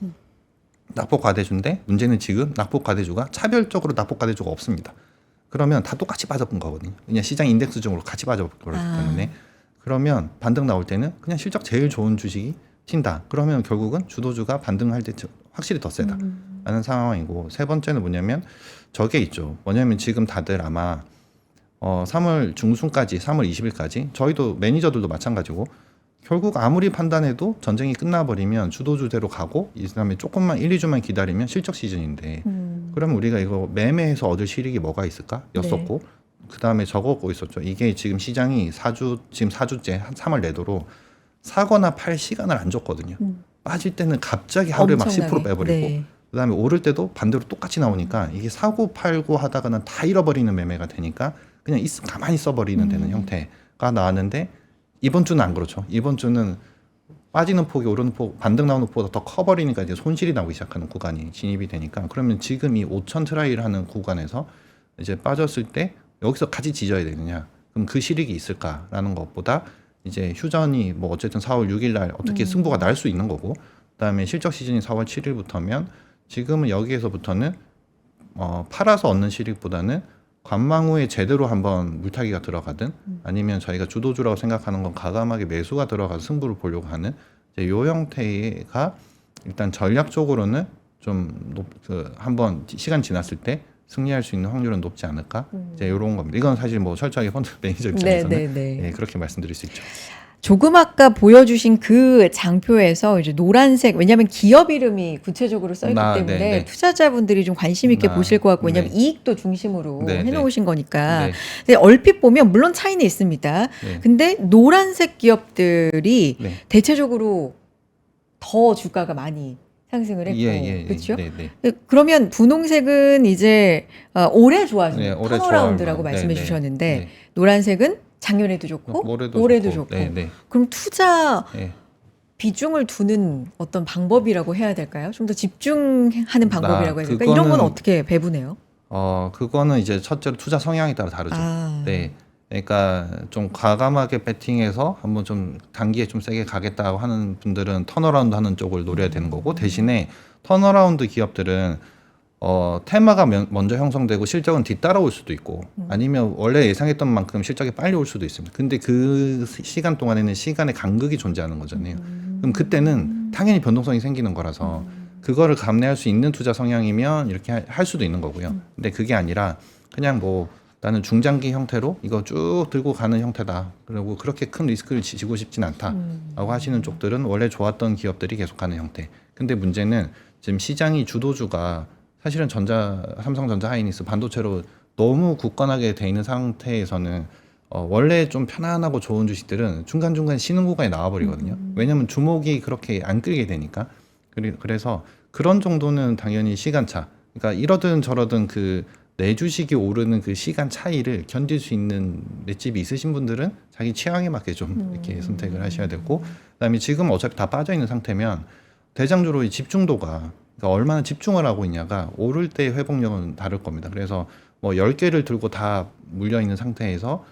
S3: 낙폭 과대주인데 문제는 지금 낙폭 과대주가 차별적으로 낙폭 과대주가 없습니다. 그러면 다 똑같이 빠졌던 거거든요. 그냥 시장 인덱스 중으로 같이 빠져버렸기 때문에. 그러면 반등 나올 때는 그냥 실적 제일 좋은 주식이 튄다. 그러면 결국은 주도주가 반등할 때 확실히 더 세다라는 상황이고, 세 번째는 뭐냐면 저게 있죠. 뭐냐면 지금 다들 아마 3월 중순까지 3월 20일까지 저희도 매니저들도 마찬가지고 결국 아무리 판단해도 전쟁이 끝나버리면 주도주대로 가고 그다음에 조금만 1, 2주만 기다리면 실적 시즌인데 그러면 우리가 이거 매매해서 얻을 실익이 뭐가 있을까? 였었고, 그다음에 적었고 있었죠. 이게 지금 시장이 지금 4주째 한 3월 내도록 사거나 팔 시간을 안 줬거든요. 빠질 때는 갑자기 하루에 막 10% 빼버리고,
S2: 네.
S3: 그다음에 오를 때도 반대로 똑같이 나오니까 이게 사고 팔고 하다가는 다 잃어버리는 매매가 되니까 그냥 가만히 써버리는 되는 형태가 나왔는데, 이번 주는 안 그렇죠. 이번 주는 빠지는 폭이 오르는 폭, 반등 나오는 폭보다 더 커버리니까 이제 손실이 나오기 시작하는 구간이 진입이 되니까, 그러면 지금 이 5천 트라이를 하는 구간에서 이제 빠졌을 때 여기서 같이 지져야 되느냐, 그럼 그 실익이 있을까라는 것보다 이제 휴전이 뭐 어쨌든 4월 6일 날 어떻게 승부가 날 수 있는 거고, 그다음에 실적 시즌이 4월 7일부터면 지금은 여기에서부터는 팔아서 얻는 실익보다는 관망 후에 제대로 한번 물타기가 들어가든 아니면 저희가 주도주라고 생각하는 건 과감하게 매수가 들어가서 승부를 보려고 하는 이제 요 형태가 일단 전략적으로는 좀 한번 시간 지났을 때 승리할 수 있는 확률은 높지 않을까, 이제 이런 겁니다. 이건 사실 뭐 철저하게 펀드 매니저 입장에서는
S2: 네.
S3: 그렇게 말씀드릴 수 있죠.
S2: 조금 아까 보여주신 그 장표에서 이제 노란색, 왜냐하면 기업 이름이 구체적으로 써있기 때문에
S3: 네네.
S2: 투자자분들이 좀 관심 있게 보실 것 같고, 왜냐하면
S3: 네.
S2: 이익도 중심으로
S3: 네,
S2: 해놓으신 거니까.
S3: 네.
S2: 근데 얼핏 보면 물론 차이는 있습니다.
S3: 네.
S2: 근데 노란색 기업들이
S3: 네.
S2: 대체적으로 더 주가가 많이 상승을 했고, 그렇죠?
S3: 네, 네.
S2: 그러면 분홍색은 이제 올해 좋아진
S3: 네, 올해
S2: 턴어라운드라고
S3: 좋아할
S2: 말씀해
S3: 네,
S2: 주셨는데
S3: 네.
S2: 노란색은 작년에도 좋고 올해도 좋고.
S3: 네, 네.
S2: 그럼 투자
S3: 네.
S2: 비중을 두는 어떤 방법이라고 해야 될까요? 좀 더 집중하는 방법이라고 해야 될까요? 이런 건
S3: 그거는
S2: 어떻게 배분해요?
S3: 그거는 이제 첫째로 투자 성향에 따라 다르죠.
S2: 아.
S3: 네. 그러니까 좀 과감하게 베팅해서 한번 좀 단기에 좀 세게 가겠다고 하는 분들은 턴어라운드 하는 쪽을 노려야 되는 거고, 대신에 턴어라운드 기업들은 테마가 먼저 형성되고 실적은 뒤따라올 수도 있고, 아니면 원래 예상했던 만큼 실적이 빨리 올 수도 있습니다. 근데 그 시간 동안에는 시간의 간극이 존재하는 거잖아요. 그럼 그때는 당연히 변동성이 생기는 거라서 그거를 감내할 수 있는 투자 성향이면 이렇게 할 수도 있는 거고요. 근데 그게 아니라 그냥 뭐 나는 중장기 형태로 이거 쭉 들고 가는 형태다, 그리고 그렇게 큰 리스크를 지고 싶진 않다라고 하시는 쪽들은 원래 좋았던 기업들이 계속하는 형태. 근데 문제는 지금 시장이 주도주가 사실은 삼성전자, 하이닉스, 반도체로 너무 굳건하게 돼 있는 상태에서는 원래 좀 편안하고 좋은 주식들은 중간중간 쉬는 구간에 나와버리거든요. 왜냐하면 주목이 그렇게 안 끌게 되니까. 그래서 그런 정도는 당연히 시간차, 그러니까 이러든 저러든 그 내 주식이 오르는 그 시간 차이를 견딜 수 있는 맷집이 있으신 분들은 자기 취향에 맞게 좀 이렇게 선택을 하셔야 되고, 그다음에 지금 어차피 다 빠져 있는 상태면 대장주로 이 집중도가, 그러니까 얼마나 집중을 하고 있냐가 오를 때의 회복력은 다를 겁니다. 그래서 뭐 10개를 들고 다 물려 있는 상태에서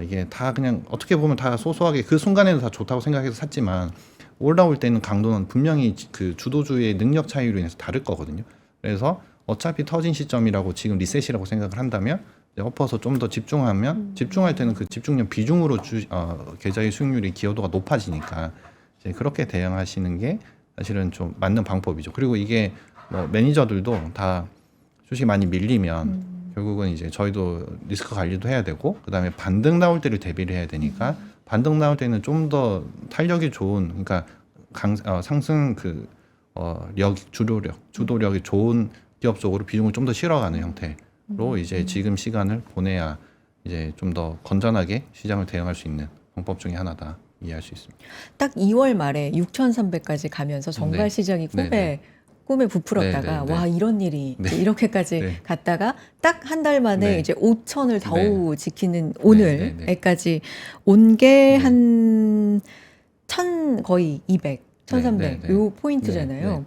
S3: 이게 다 그냥 어떻게 보면 다 소소하게 그 순간에는 다 좋다고 생각해서 샀지만 올라올 때는 강도는 분명히 그 주도주의 능력 차이로 인해서 다를 거거든요. 그래서 어차피 터진 시점이라고 지금 리셋이라고 생각을 한다면 이제 엎어서 좀 더 집중하면 집중할 때는 그 집중력 비중으로 계좌의 수익률이 기여도가 높아지니까 이제 그렇게 대응하시는 게 사실은 좀 맞는 방법이죠. 그리고 이게 뭐 매니저들도 다 주식이 많이 밀리면 결국은 이제 저희도 리스크 관리도 해야 되고, 그다음에 반등 나올 때를 대비를 해야 되니까 반등 나올 때는 좀 더 탄력이 좋은, 그러니까 상승 주도력이 좋은 기업 쪽으로 비중을 좀 더 실어가는 형태로 이제 지금 시간을 보내야 이제 좀 더 건전하게 시장을 대응할 수 있는 방법 중에 하나다 이해할 수 있습니다.
S2: 딱 2월 말에 6,300까지 가면서 정말
S3: 네.
S2: 시장이
S3: 네,
S2: 꿈에 부풀었다가
S3: 네, 네, 네.
S2: 와 이런 일이
S3: 네.
S2: 이렇게까지
S3: 네.
S2: 갔다가 딱 한 달 만에
S3: 네.
S2: 이제 5,000을 겨우 지키는
S3: 네,
S2: 오늘에까지 온 게
S3: 네.
S2: 한 1,000 거의 200, 1,300
S3: 네, 네, 네.
S2: 요 포인트잖아요.
S3: 네, 네.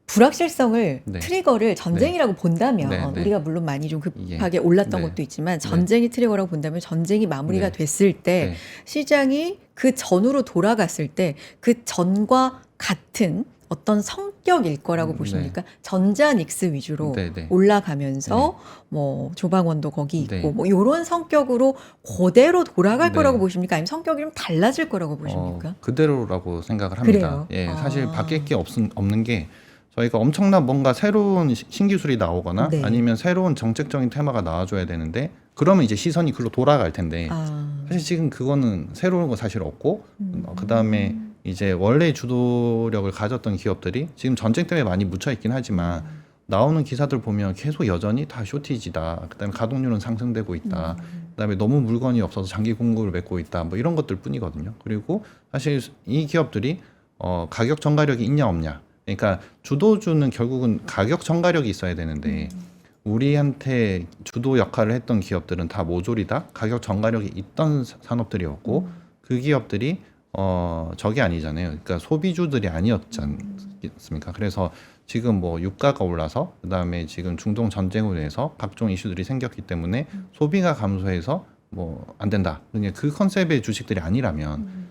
S2: 불확실성을
S3: 네.
S2: 트리거를 전쟁이라고 본다면
S3: 네, 네.
S2: 우리가 물론 많이 좀 급하게
S3: 예.
S2: 올랐던
S3: 네.
S2: 것도 있지만 전쟁이 트리거라고 본다면 전쟁이 마무리가
S3: 네.
S2: 됐을 때
S3: 네.
S2: 시장이 그 전으로 돌아갔을 때 그 전과 같은 어떤 성격일 거라고
S3: 네.
S2: 보십니까? 전자닉스 위주로
S3: 네, 네.
S2: 올라가면서 뭐 조방원도 거기 있고
S3: 네.
S2: 뭐 이런 성격으로 그대로 돌아갈
S3: 네.
S2: 거라고 보십니까? 아니면 성격이 좀 달라질 거라고 보십니까?
S3: 그대로라고 생각을 합니다.
S2: 그래요?
S3: 예,
S2: 아.
S3: 사실 바뀔 게 없는 게 저희가 엄청난 뭔가 새로운 신기술이 나오거나
S2: 네.
S3: 아니면 새로운 정책적인 테마가 나와줘야 되는데, 그러면 이제 시선이 글로 돌아갈 텐데 사실 지금 그거는 새로운 거 사실 없고, 그 다음에 이제 원래 주도력을 가졌던 기업들이 지금 전쟁 때문에 많이 묻혀 있긴 하지만 나오는 기사들 보면 계속 여전히 다 쇼티지다, 그다음에 가동률은 상승되고 있다, 그다음에 너무 물건이 없어서 장기 공급을 맺고 있다, 뭐 이런 것들 뿐이거든요. 그리고 사실 이 기업들이 가격 전가력이 있냐 없냐, 그러니까 주도주는 결국은 가격 전가력이 있어야 되는데 우리한테 주도 역할을 했던 기업들은 다 모조리 다 가격 전가력이 있던 산업들이었고 그 기업들이 저게 아니잖아요. 그러니까 소비주들이 아니었지 않습니까? 그래서 지금 뭐 유가가 올라서 그다음에 지금 중동 전쟁으로 인해서 각종 이슈들이 생겼기 때문에 소비가 감소해서 뭐 안 된다, 그러니까 그 컨셉의 주식들이 아니라면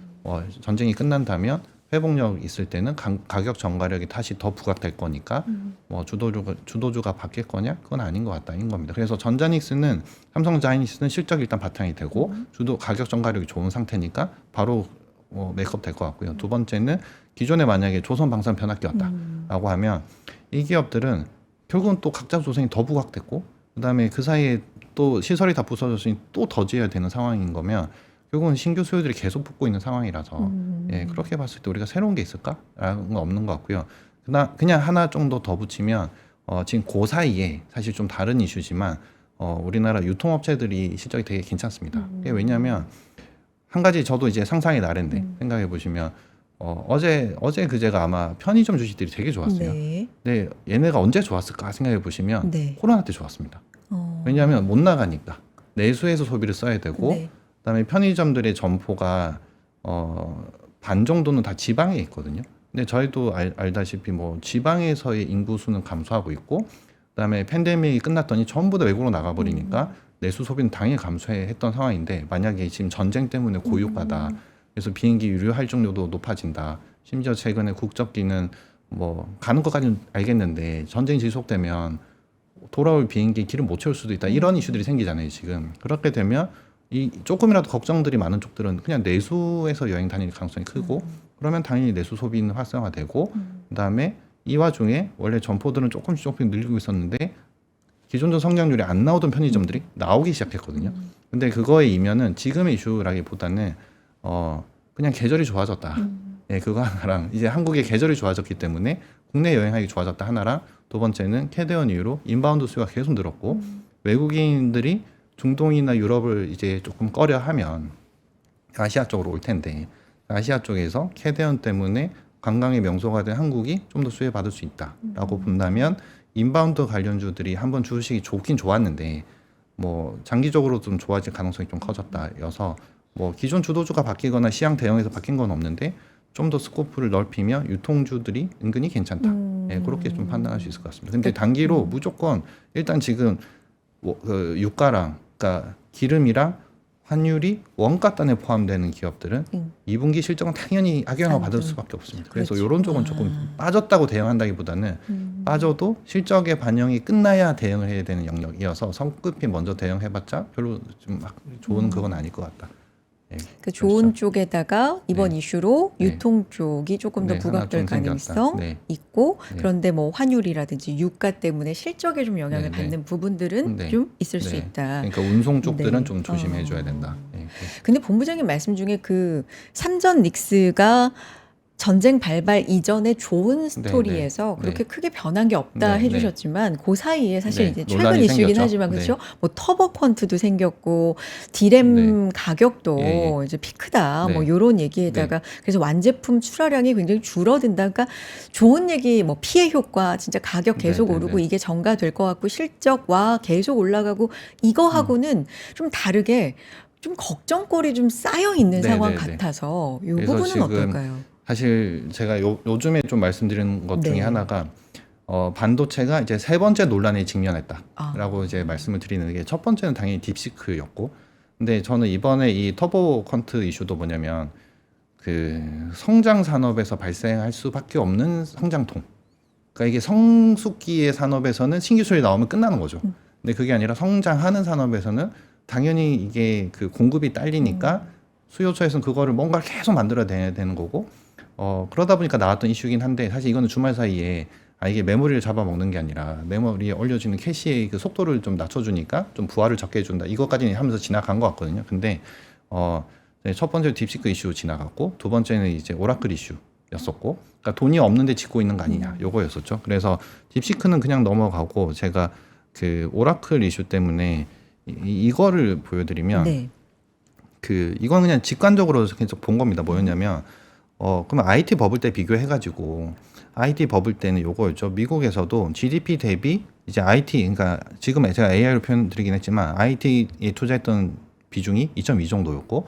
S3: 전쟁이 끝난다면 회복력 있을 때는 가격 전가력이 다시 더 부각될 거니까 뭐 주도주가 바뀔 거냐? 그건 아닌 것 같다인 겁니다. 그래서 전자닉스는 삼성전자, 하이닉스는 실적이 일단 바탕이 되고 가격 전가력이 좋은 상태니까 바로 메이크업 될 것 같고요. 두 번째는 기존에 만약에 조선방산 변압기 왔다라고 하면 이 기업들은 결국은 또 각자 조성이 더 부각됐고, 그다음에 그 사이에 또 시설이 다 부서졌으니 또 더 지어야 되는 상황인 거면 결국은 신규 수요들이 계속 붙고 있는 상황이라서 예, 그렇게 봤을 때 우리가 새로운 게 있을까라는 건 없는 것 같고요. 그냥 하나 정도 더 붙이면 지금 그 사이에 사실 좀 다른 이슈지만 우리나라 유통업체들이 실적이 되게 괜찮습니다. 그게 왜냐하면 한 가지 저도 이제 상상의 나래인데 생각해 보시면 어제 그제가 아마 편의점 주식들이 되게 좋았어요.
S2: 네.
S3: 근데 얘네가 언제 좋았을까 생각해 보시면
S2: 네.
S3: 코로나 때 좋았습니다.
S2: 어.
S3: 왜냐하면 못 나가니까 내수해서 소비를 써야 되고
S2: 네.
S3: 그다음에 편의점들의 점포가 반 정도는 다 지방에 있거든요. 근데 저희도 알다시피 뭐 지방에서의 인구 수는 감소하고 있고 그다음에 팬데믹이 끝났더니 전부 다 외국으로 나가버리니까 내수 소비는 당연히 감소했던 상황인데 만약에 지금 전쟁 때문에 고유가다. 그래서 비행기 유류 할증료도 높아진다. 심지어 최근에 국적기는 뭐 가는 것까지는 알겠는데 전쟁이 지속되면 돌아올 비행기 길을 못 채울 수도 있다. 이런 이슈들이 생기잖아요, 지금. 그렇게 되면 이 조금이라도 걱정들이 많은 쪽들은 그냥 내수에서 여행 다닐 가능성이 크고 그러면 당연히 내수 소비는 활성화되고 그다음에 이 와중에 원래 점포들은 조금씩 늘리고 있었는데 기존적 성장률이 안 나오던 편의점들이 나오기 시작했거든요. 근데 그거의 이면은 지금의 이슈라기보다는 그냥 계절이 좋아졌다. 예, 그거 하나랑 이제 한국의 계절이 좋아졌기 때문에 국내 여행하기 좋아졌다 하나랑 두 번째는 캐대언 이후로 인바운드 수요가 계속 늘었고 외국인들이 중동이나 유럽을 이제 조금 꺼려하면 아시아 쪽으로 올 텐데 아시아 쪽에서 캐대언 때문에 관광의 명소가 된 한국이 좀 더 수혜받을 수 있다라고 본다면 인바운드 관련주들이 한번 주식이 좋긴 좋았는데 뭐 장기적으로 좀 좋아질 가능성이 좀 커졌다여서 뭐 기존 주도주가 바뀌거나 시장 대형에서 바뀐 건 없는데 좀 더 스코프를 넓히면 유통주들이 은근히 괜찮다. 예, 그렇게 좀 판단할 수 있을 것 같습니다. 근데 단기로 무조건 일단 지금 그 유가랑 그러니까 기름이랑 환율이 원가단에 포함되는 기업들은 2분기 실적은 당연히 악영향을 받을 수밖에 없습니다. 그래서
S2: 그렇죠.
S3: 이런 쪽은 조금 빠졌다고 대응한다기보다는 빠져도 실적의 반영이 끝나야 대응을 해야 되는 영역이어서 성급히 먼저 대응해봤자 별로 좀 막 좋은 그건 아닐 것 같다. 예,
S2: 그 좋은
S3: 그렇죠.
S2: 쪽에다가 이번
S3: 네.
S2: 이슈로
S3: 네.
S2: 유통 쪽이 조금 더
S3: 네,
S2: 부각될
S3: 하나 좀 생겼다.
S2: 가능성
S3: 네.
S2: 있고
S3: 네.
S2: 그런데 뭐 환율이라든지 유가 때문에 실적에 좀 영향을
S3: 네, 네.
S2: 받는 부분들은
S3: 네.
S2: 좀 있을 수
S3: 네.
S2: 있다.
S3: 그러니까 운송 쪽들은
S2: 네.
S3: 좀 조심해줘야 된다. 예,
S2: 근데 본부장님 말씀 중에 그 삼전 닉스가 전쟁 발발 이전에 좋은 스토리에서
S3: 네.
S2: 그렇게 크게 변한 게 없다
S3: 네,
S2: 해주셨지만 그 사이에 사실
S3: 네,
S2: 이제 최근
S3: 논란이
S2: 이슈이긴
S3: 생겼죠.
S2: 하지만
S3: 네.
S2: 그렇죠. 뭐 터보컨트도 생겼고 디램 가격도
S3: 예, 예.
S2: 이제 피크다
S3: 네.
S2: 뭐 이런 얘기에다가 그래서 완제품 출하량이 굉장히 줄어든다. 그러니까 좋은 얘기 뭐 피해 효과 진짜 가격 계속
S3: 네, 네,
S2: 오르고
S3: 네.
S2: 이게 전가될 것 같고 실적와 계속 올라가고 이거하고는 좀 다르게 좀 걱정거리 좀 쌓여 있는
S3: 네,
S2: 상황
S3: 네, 네.
S2: 같아서 이
S3: 그래서
S2: 부분은
S3: 지금
S2: 어떨까요?
S3: 사실 제가 요즘에 좀 말씀드리는 것 중에
S2: 네.
S3: 하나가 반도체가 이제 세 번째 논란에 직면했다라고
S2: 아.
S3: 이제 말씀을 드리는 게 첫 번째는 당연히 딥시크였고, 근데 저는 이번에 이 터보 퀀트 이슈도 뭐냐면 그 성장 산업에서 발생할 수밖에 없는 성장통. 그러니까 이게 성숙기의 산업에서는 신기술이 나오면 끝나는 거죠. 근데 그게 아니라 성장하는 산업에서는 당연히 이게 그 공급이 딸리니까 수요처에서는 그거를 뭔가를 계속 만들어내야 되는 거고, 그러다 보니까 나왔던 이슈긴 한데 사실 이거는 주말 사이에 이게 메모리를 잡아먹는 게 아니라 메모리에 올려지는 캐시의 그 속도를 좀 낮춰주니까 좀 부하를 적게 해준다. 이것까지는 하면서 지나간 것 같거든요. 근데 첫 번째 딥시크 이슈 지나갔고 두 번째는 이제 오라클 이슈였었고, 그러니까 돈이 없는데 짓고 있는 거 아니냐 요거였었죠. 그래서 딥시크는 그냥 넘어가고 제가 그 오라클 이슈 때문에 이거를 보여드리면
S2: 네.
S3: 그 이건 그냥 직관적으로 계속 본 겁니다. 뭐였냐면 그러면 IT 버블 때 비교해가지고 IT 버블 때는 요거였죠. 미국에서도 GDP 대비 이제 IT, 그러니까 지금 제가 AI로 표현드리긴 했지만 IT에 투자했던 비중이 2.2 정도였고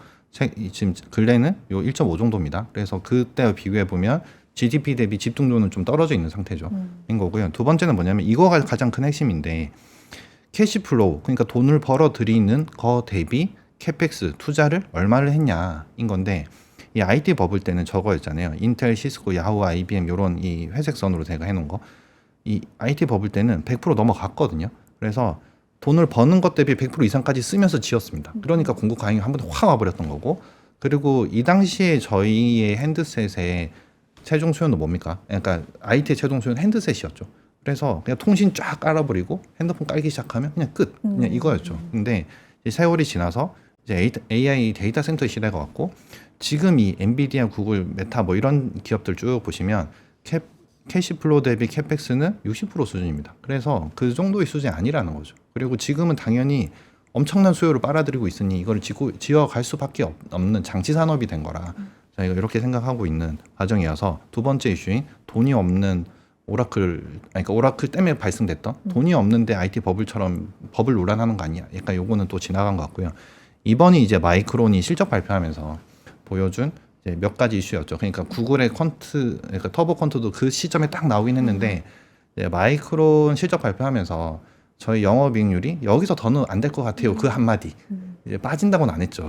S3: 지금 근래는 요 1.5 정도입니다. 그래서 그때와 비교해 보면 GDP 대비 집중도는 좀 떨어져 있는 상태죠. 인 거고요. 두 번째는 뭐냐면 이거가 가장 큰 핵심인데 캐시플로우, 그러니까 돈을 벌어 들이는 거 대비 캐펙스 투자를 얼마를 했냐인 건데, 이 IT 버블 때는 저거였잖아요. 인텔, 시스코, 야후, IBM 요런 이 회색 선으로 제가 해놓은 거. 이 IT 버블 때는 100% 넘어갔거든요. 그래서 돈을 버는 것 대비 100% 이상까지 쓰면서 지었습니다. 그러니까 공급 과잉이 한 번에 확 와버렸던 거고, 그리고 이 당시에 저희의 핸드셋의 최종 수요는 뭡니까? 그러니까 IT의 최종 수요는 핸드셋이었죠. 그래서 그냥 통신 쫙 깔아버리고 핸드폰 깔기 시작하면 그냥 끝. 그냥 이거였죠. 근데 이제 세월이 지나서 이제 AI 데이터 센터 시대가 왔고 지금 이 엔비디아, 구글, 메타 뭐 이런 기업들 쭉 보시면 캐시플로우 대비 캐펙스는 60% 수준입니다. 그래서 그 정도의 수준이 아니라는 거죠. 그리고 지금은 당연히 엄청난 수요를 빨아들이고 있으니 이걸 지어갈 수밖에 없는 장치 산업이 된 거라 저희가 이렇게 생각하고 있는 과정이어서 두 번째 이슈인 돈이 없는 그러니까 오라클 때문에 발생됐던 돈이 없는데 IT 버블처럼 버블 논란하는 거 아니야? 약간 요거는 또 지나간 것 같고요. 이번이 이제 마이크론이 실적 발표하면서 보여준 이제 몇 가지 이슈였죠. 그러니까 구글의 그러니까 터보 퀀트도 그 시점에 딱 나오긴 했는데 이제 마이크론 실적 발표하면서 저희 영업이익률이 여기서 더는 안 될 것 같아요. 그 한마디. 이제 빠진다고는 안 했죠.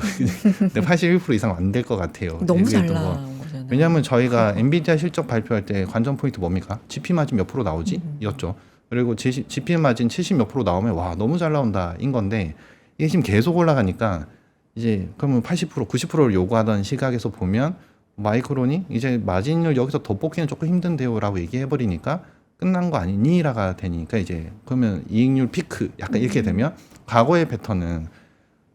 S3: 근데 81% 이상 안 될 것 같아요.
S2: 너무 잘
S3: 얘기했던 거.
S2: 나온 거잖아요.
S3: 왜냐하면 저희가 엔비디아 실적 발표할 때 관전 포인트 뭡니까? GP 마진 몇 프로 나오지? 였죠. 그리고 GP 마진 70 몇 프로 나오면 와 너무 잘 나온다 인 건데 이게 지금 계속 올라가니까 이제 그러면 80% 90%를 요구하던 시각에서 보면 마이크론이 이제 마진을 여기서 더 뽑기는 조금 힘든데요라고 얘기해 버리니까 끝난 거 아니니라가 되니까 이제 그러면 이익률 피크 약간 이렇게 되면 과거의 패턴은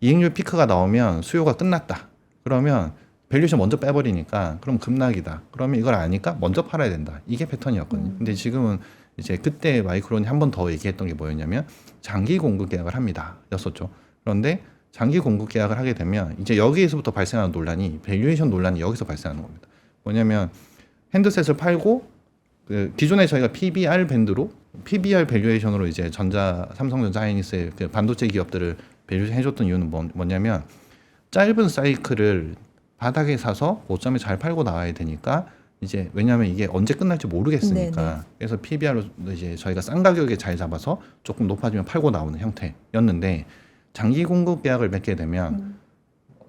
S3: 이익률 피크가 나오면 수요가 끝났다. 그러면 밸류에이션 먼저 빼버리니까 그럼 급락이다. 그러면 이걸 아니까 먼저 팔아야 된다. 이게 패턴이었거든요. 근데 지금은 이제 그때 마이크론이 한 번 더 얘기했던 게 뭐였냐면 장기 공급 계약을 합니다. 였었죠. 그런데 장기 공급 계약을 하게 되면 이제 여기에서부터 발생하는 논란이 밸류에이션 논란이 여기서 발생하는 겁니다. 뭐냐면 핸드셋을 팔고 그 기존에 저희가 PBR 밴드로 PBR 밸류에이션으로 이제 삼성전자, 하이닉스의 그 반도체 기업들을 밸류에이션 해줬던 이유는 뭐냐면 짧은 사이클을 바닥에 사서 고점에 잘 팔고 나와야 되니까 이제 왜냐하면 이게 언제 끝날지 모르겠으니까
S2: 네네.
S3: 그래서 PBR로 이제 저희가 싼 가격에 잘 잡아서 조금 높아지면 팔고 나오는 형태였는데 장기 공급 계약을 맺게 되면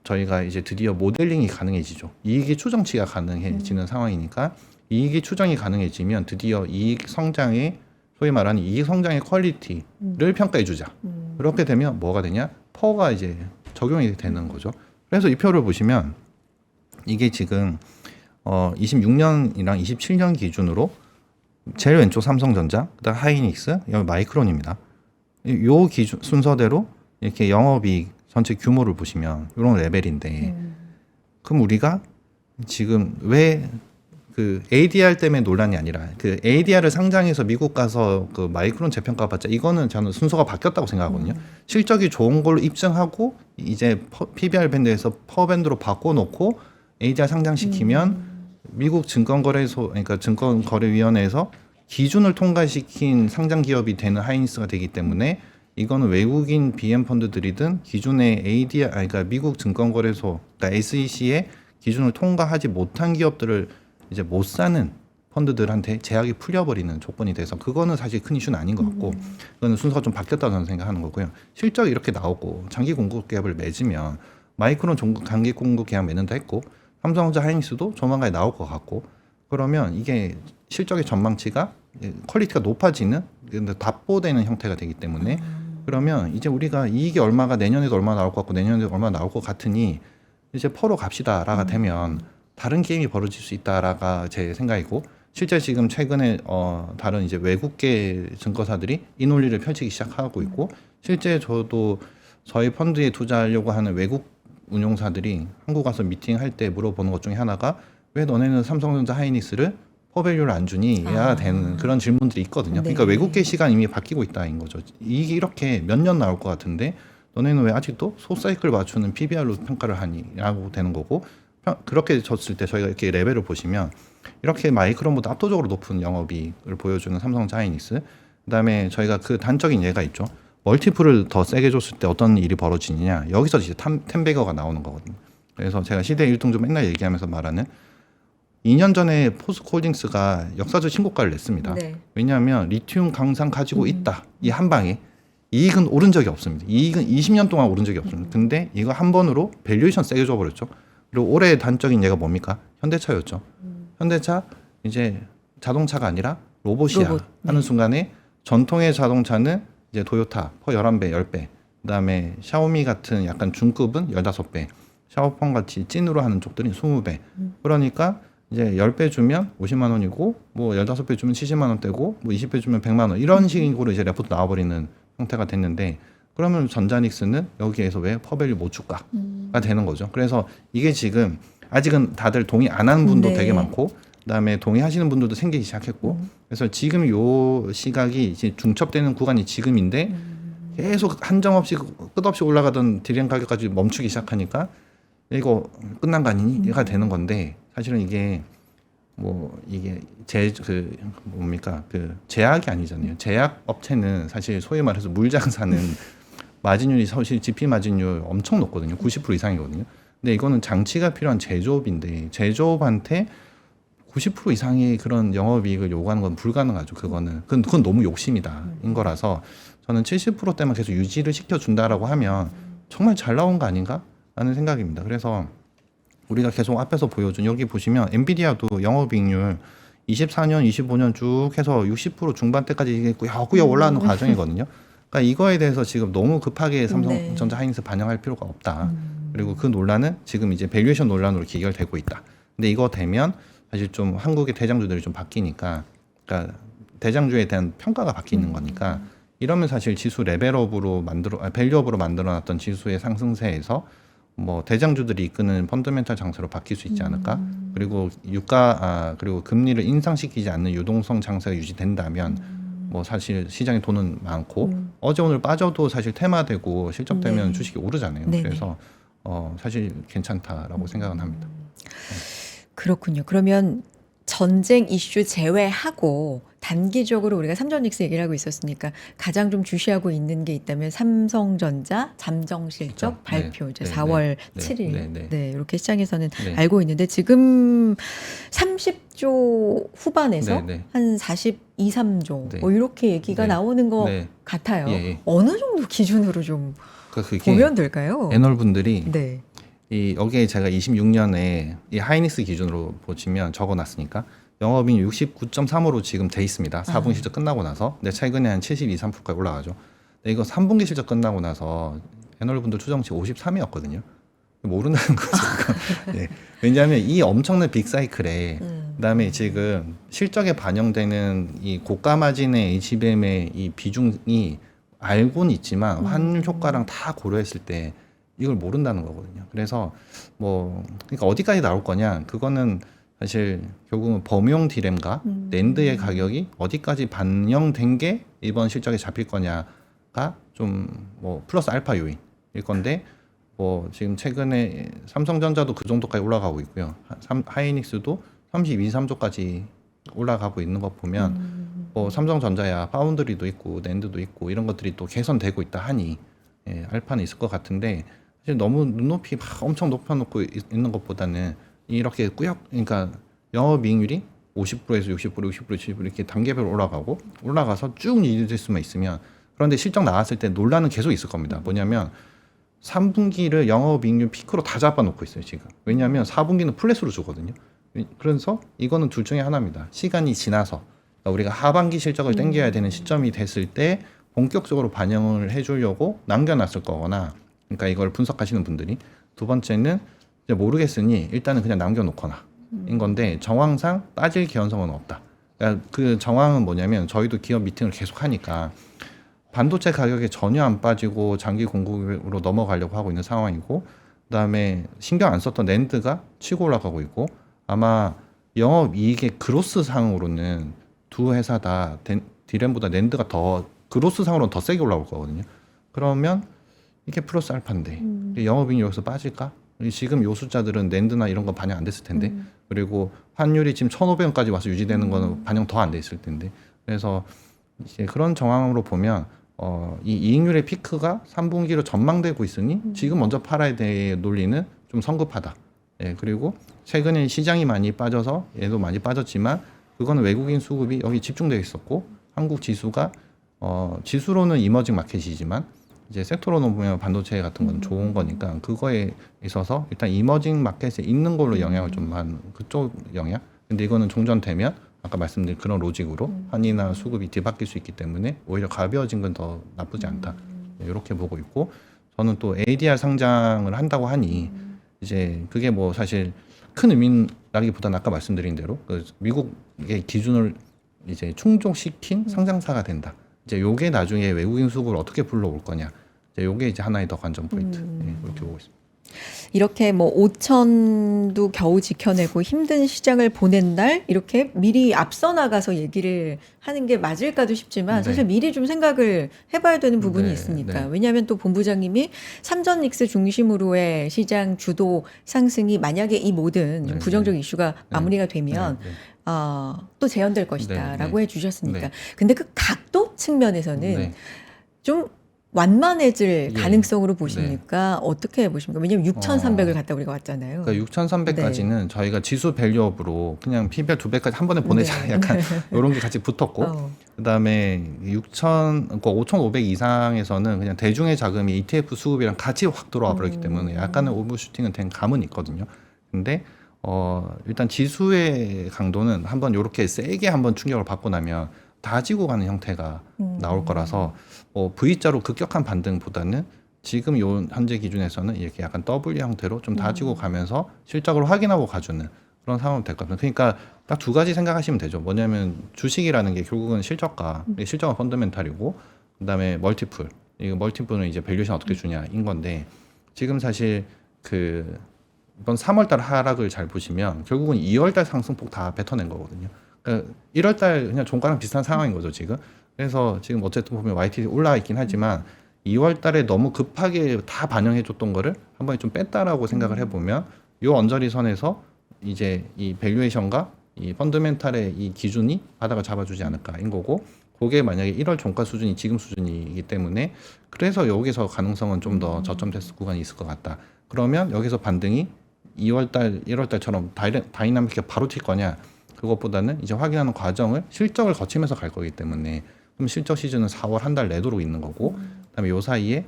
S3: 저희가 이제 드디어 모델링이 가능해지죠. 이익이 추정치가 가능해지는 상황이니까 이익이 추정이 가능해지면 드디어 이익 성장의 소위 말하는 이익 성장의 퀄리티를 평가해 주자. 그렇게 되면 뭐가 되냐? 퍼가 이제 적용이 되는 거죠. 그래서 이 표를 보시면 이게 지금 26년이랑 27년 기준으로 제일 왼쪽 삼성전자, 그다음 하이닉스, 여기 마이크론입니다. 요 기준 순서대로 이렇게 영업이익 전체 규모를 보시면 이런 레벨인데 그럼 우리가 지금 왜 그 ADR 때문에 논란이 아니라 그 ADR을 상장해서 미국 가서 그 마이크론 재평가 받자 이거는 저는 순서가 바뀌었다고 생각하거든요. 실적이 좋은 걸로 입증하고 이제 PBR 밴드에서 퍼 밴드로 바꿔놓고 ADR 상장시키면 미국 증권거래소 그러니까 증권거래위원회에서 기준을 통과시킨 상장 기업이 되는 하이닉스가 되기 때문에 이거는 외국인 BM 펀드들이든 기존의 ADR 그러니까 미국 증권거래소 그러니까 SEC의 기준을 통과하지 못한 기업들을 이제 못 사는 펀드들한테 제약이 풀려버리는 조건이 돼서 그거는 사실 큰 이슈는 아닌 것 같고 그거는 순서가 좀 바뀌었다고 저는 생각하는 거고요. 실적이 이렇게 나오고 장기 공급 계약을 맺으면 마이크론 장기 공급 계약 맺는다 했고 삼성전자 하이닉스도 조만간에 나올 것 같고 그러면 이게 실적의 전망치가 퀄리티가 높아지는 근데 답보되는 형태가 되기 때문에 그러면 이제 우리가 이익이 얼마가 내년에도 얼마 나올 것 같고 내년에도 얼마 나올 것 같으니 이제 퍼로 갑시다라가 되면 다른 게임이 벌어질 수 있다라가 제 생각이고 실제 지금 최근에 다른 이제 외국계 증권사들이 이 논리를 펼치기 시작하고 있고 실제 저도 저희 펀드에 투자하려고 하는 외국 운용사들이 한국 와서 미팅할 때 물어보는 것 중에 하나가 왜 너네는 삼성전자 하이닉스를 퍼밸류를 안 주니?야 되는 그런 질문들이 있거든요.
S2: 네.
S3: 그러니까 외국계 시간 이미 바뀌고 있다인 거죠. 이게 이렇게 몇 년 나올 것 같은데 너네는 왜 아직도 소사이클 맞추는 PBR로 평가를 하니?라고 되는 거고 그렇게 졌을 때 저희가 이렇게 레벨을 보시면 이렇게 마이크론보다 압도적으로 높은 영업이익을 보여주는 삼성전자 하이닉스 그다음에 저희가 그 단적인 예가 있죠. 멀티플을 더 세게 줬을 때 어떤 일이 벌어지느냐 여기서 이제 텐베거가 나오는 거거든요. 그래서 제가 시대 일등조 맨날 얘기하면서 말하는 2년 전에 포스코홀딩스가 역사적 신고가를 냈습니다.
S2: 네.
S3: 왜냐하면 리튬 강산 가지고 있다 이 한 방에 이익은 오른 적이 없습니다. 이익은 20년 동안 오른 적이 없습니다. 근데 이거 한 번으로 밸류에이션 세게 줘버렸죠. 그리고 올해 단적인 예가 뭡니까? 현대차였죠. 현대차 이제 자동차가 아니라 로봇이야
S2: 로봇.
S3: 하는 순간에 전통의 자동차는 이제 도요타 퍼 11배, 10배. 그다음에 샤오미 같은 약간 중급은 15배. 샤오펑 같이 찐으로 하는 쪽들이 20배. 그러니까 이제 10배 주면 50만 원이고 뭐 15배 주면 70만 원대고 뭐 20배 주면 100만 원. 이런 식으로 이제 레포트 나와 버리는 형태가 됐는데 그러면 전자닉스는 여기에서 왜 퍼밸류 못 주가가 되는 거죠. 그래서 이게 지금 아직은 다들 동의 안 하는 분도
S2: 네.
S3: 되게 많고 그다음에 동의하시는 분들도 생기기 시작했고 그래서 지금 요 시각이 이제 중첩되는 구간이 지금인데 계속 한정없이 끝없이 올라가던 디램 가격까지 멈추기 시작하니까 이거 끝난 거 아니니가 되는 건데 사실은 이게 뭐 이게 뭡니까 그 제약이 아니잖아요. 제약 업체는 사실 소위 말해서 물장사는 마진율이 사실 GP 마진율 엄청 높거든요. 90% 이상이거든요. 근데 이거는 장치가 필요한 제조업인데 제조업한테 90% 이상의 그런 영업이익을 요구하는 건 불가능하죠. 그건 너무 욕심이다인 거라서 저는 70%대만 계속 유지를 시켜준다라고 하면 정말 잘 나온 거 아닌가 하는 생각입니다. 그래서 우리가 계속 앞에서 보여준 여기 보시면 엔비디아도 영업이익률 24년, 25년 쭉 해서 60% 중반대까지 꾸역꾸역 올라가는 과정이거든요. 그러니까 이거에 대해서 지금 너무 급하게 삼성전자 하이닉스 반영할 필요가 없다. 그리고 그 논란은 지금 이제 밸류에이션 논란으로 기결되고 있다. 근데 이거 되면 사실 좀 한국의 대장주들이 좀 바뀌니까, 그러니까 대장주에 대한 평가가 바뀌는 거니까 이러면 사실 지수 레벨업으로 밸류업으로 만들어놨던 지수의 상승세에서 뭐 대장주들이 이끄는 펀더멘탈 장세로 바뀔 수 있지 않을까? 그리고 그리고 금리를 인상시키지 않는 유동성 장세가 유지된다면 뭐 사실 시장에 돈은 많고 어제 오늘 빠져도 사실 테마되고 실적되면
S2: 네.
S3: 주식이 오르잖아요.
S2: 네네.
S3: 그래서 사실 괜찮다라고 생각은 합니다.
S2: 그렇군요. 그러면 전쟁 이슈 제외하고 단기적으로 우리가 삼성닉스 얘기를 하고 있었으니까 가장 좀 주시하고 있는 게 있다면 삼성전자 잠정 실적
S3: 그렇죠.
S2: 발표
S3: 네.
S2: 이제
S3: 네.
S2: 4월
S3: 네.
S2: 7일
S3: 네.
S2: 네, 이렇게 시장에서는
S3: 네.
S2: 알고 있는데 지금 30조 후반에서
S3: 네, 네.
S2: 한 42, 3조
S3: 네.
S2: 뭐 이렇게 얘기가
S3: 네.
S2: 나오는 것
S3: 네.
S2: 같아요.
S3: 예, 예.
S2: 어느 정도 기준으로 좀
S3: 그게
S2: 보면 될까요?
S3: 애널 분들이
S2: 네.
S3: 여기에 제가 26년에 이 하이닉스 기준으로 보시면 적어놨으니까 영업이익 69.3으로 지금 돼 있습니다. 4분기 실적 끝나고 나서. 근데 최근에 한 72, 3%까지 올라가죠. 근데 이거 3분기 실적 끝나고 나서 애널 분들 추정치 53이었거든요. 모른다는 거죠. 네. 왜냐하면 이 엄청난 빅사이클에 그다음에 지금 실적에 반영되는 이 고가 마진의 HBM의 이 비중이 알고는 있지만 환율 효과랑 다 고려했을 때 이걸 모른다는 거거든요. 그래서 뭐 그러니까 어디까지 나올 거냐 그거는 사실 결국은 범용 디램과 낸드의 가격이 어디까지 반영된 게 이번 실적에 잡힐 거냐가 좀 뭐 플러스 알파 요인일 건데 뭐 지금 최근에 삼성전자도 그 정도까지 올라가고 있고요. 하이닉스도 32, 3조까지 올라가고 있는 거 보면 뭐 삼성전자야 파운드리도 있고 낸드도 있고 이런 것들이 또 개선되고 있다 하니 알파는 있을 것 같은데 사실 너무 눈높이 막 엄청 높여놓고 있는 것보다는 이렇게 그러니까 영업이익률이 50%에서 60%, 60%, 70% 이렇게 단계별로 올라가서 쭉 유지될 수만 있으면 그런데 실적 나왔을 때 논란은 계속 있을 겁니다. 뭐냐면 3분기를 영업이익률 피크로 다 잡아놓고 있어요 지금. 왜냐하면 4분기는 플랫으로 주거든요. 그래서 이거는 둘 중에 하나입니다. 시간이 지나서 그러니까 우리가 하반기 실적을 땡겨야 되는 시점이 됐을 때 본격적으로 반영을 해주려고 남겨놨을 거거나 그러니까 이걸 분석하시는 분들이 두 번째는 이제 모르겠으니 일단은 그냥 남겨놓거나 인 건데 정황상 빠질 개연성은 없다. 그러니까 그 정황은 뭐냐면 저희도 기업 미팅을 계속 하니까 반도체 가격이 전혀 안 빠지고 장기 공급으로 넘어가려고 하고 있는 상황이고 그다음에 신경 안 썼던 낸드가 치고 올라가고 있고 아마 영업이익의 그로스 상으로는 두 회사 다 디램보다 낸드가 더 그로스 상으로는 더 세게 올라올 거거든요. 그러면 이게 플러스 알파인데 영업이익이 여기서 빠질까? 지금 요 숫자들은 낸드나 이런 건 반영 안 됐을 텐데 그리고 환율이 지금 1,500원까지 와서 유지되는 거는 반영 더 안 돼 있을 텐데 그래서 이제 그런 정황으로 보면 이 이익률의 피크가 3분기로 전망되고 있으니 지금 먼저 팔아야 될 논리는 좀 성급하다. 예, 그리고 최근에 시장이 많이 빠져서 얘도 많이 빠졌지만 그거는 외국인 수급이 여기 집중되어 있었고 한국 지수가 지수로는 이머징 마켓이지만 이제 섹터로는 보면 반도체 같은 건 좋은 거니까 그거에 있어서 일단 이머징 마켓에 있는 걸로 영향을 좀 한 그쪽 영향. 근데 이거는 종전되면 아까 말씀드린 그런 로직으로 환이나 수급이 뒤바뀔 수 있기 때문에 오히려 가벼워진 건 더 나쁘지 않다. 이렇게 보고 있고 저는 또 ADR 상장을 한다고 하니 이제 그게 뭐 사실 큰 의미라기보다는 아까 말씀드린 대로 그 미국의 기준을 이제 충족시킨 상장사가 된다. 이제 요게 나중에 외국인 수급을 어떻게 불러올 거냐. 이제 요게 이제 하나의 더 관전 포인트. 예, 그렇게 보고 있습니다.
S2: 이렇게 뭐 5천도 겨우 지켜내고 힘든 시장을 보낸 날 이렇게 미리 앞서 나가서 얘기를 하는 게 맞을까도 싶지만
S3: 네.
S2: 사실 미리 좀 생각을 해봐야 되는 부분이
S3: 네,
S2: 있으니까.
S3: 네.
S2: 왜냐하면 또 본부장님이 삼전 닉스 중심으로의 시장 주도 상승이 만약에 이 모든 좀
S3: 네,
S2: 부정적
S3: 네.
S2: 이슈가 마무리가 되면
S3: 네, 네.
S2: 또 재현될 것이다라고
S3: 네,
S2: 해주셨으니까.
S3: 네.
S2: 근데 그 각도 측면에서는
S3: 네.
S2: 좀 완만해질
S3: 예.
S2: 가능성으로 보십니까? 어떻게 보십니까? 왜냐면 6,300을 갔다 우리가 왔잖아요.
S3: 그러니까 6,300까지는 저희가 지수 밸류업으로 그냥 PBR 2배까지 한 번에 보내자
S2: 네.
S3: 약간 이런 게 같이 붙었고 그다음에 5,500 이상에서는 그냥 대중의 자금이 ETF 수급이랑 같이 확 들어와 버렸기 때문에 약간의 오버슈팅은 된 감은 있거든요. 근데 일단 지수의 강도는 한번 이렇게 세게 한번 충격을 받고 나면 다지고 가는 형태가 나올 거라서 V자로 급격한 반등보다는 지금 요 현재 기준에서는 이렇게 약간 W 형태로 좀 다지고 가면서 실적을 확인하고 가주는 그런 상황이 될 것 같아요. 그러니까 딱 두 가지 생각하시면 되죠. 뭐냐면 주식이라는 게 결국은 실적과 실적은 펀더멘탈이고 그다음에 멀티플. 이거 멀티플은 이제 밸류에이션 어떻게 주냐인 건데 지금 사실 그 이번 3월달 하락을 잘 보시면 결국은 2월달 상승폭 다 뱉어낸 거거든요. 그러니까 1월달 그냥 종가랑 비슷한 상황인 거죠 지금. 그래서 지금 어쨌든 보면 YTD 올라와 있긴 하지만 2월달에 너무 급하게 다 반영해줬던 거를 한 번에 좀 뺐다라고 생각을 해보면 요 언저리 선에서 이제 이 밸류에이션과 이 펀더멘탈의 이 기준이 바닥을 잡아주지 않을까인 거고. 그게 만약에 1월 종가 수준이 지금 수준이기 때문에 그래서 여기서 가능성은 좀 더 저점 테스트 구간이 있을 것 같다. 그러면 여기서 반등이 2월달, 1월달처럼 다이나믹하게 바로 칠 거냐? 그것보다는 이제 확인하는 과정을 실적을 거치면서 갈 거기 때문에 그럼 실적 시즌은 4월 한 달 내도록 있는 거고 그다음에 요 사이에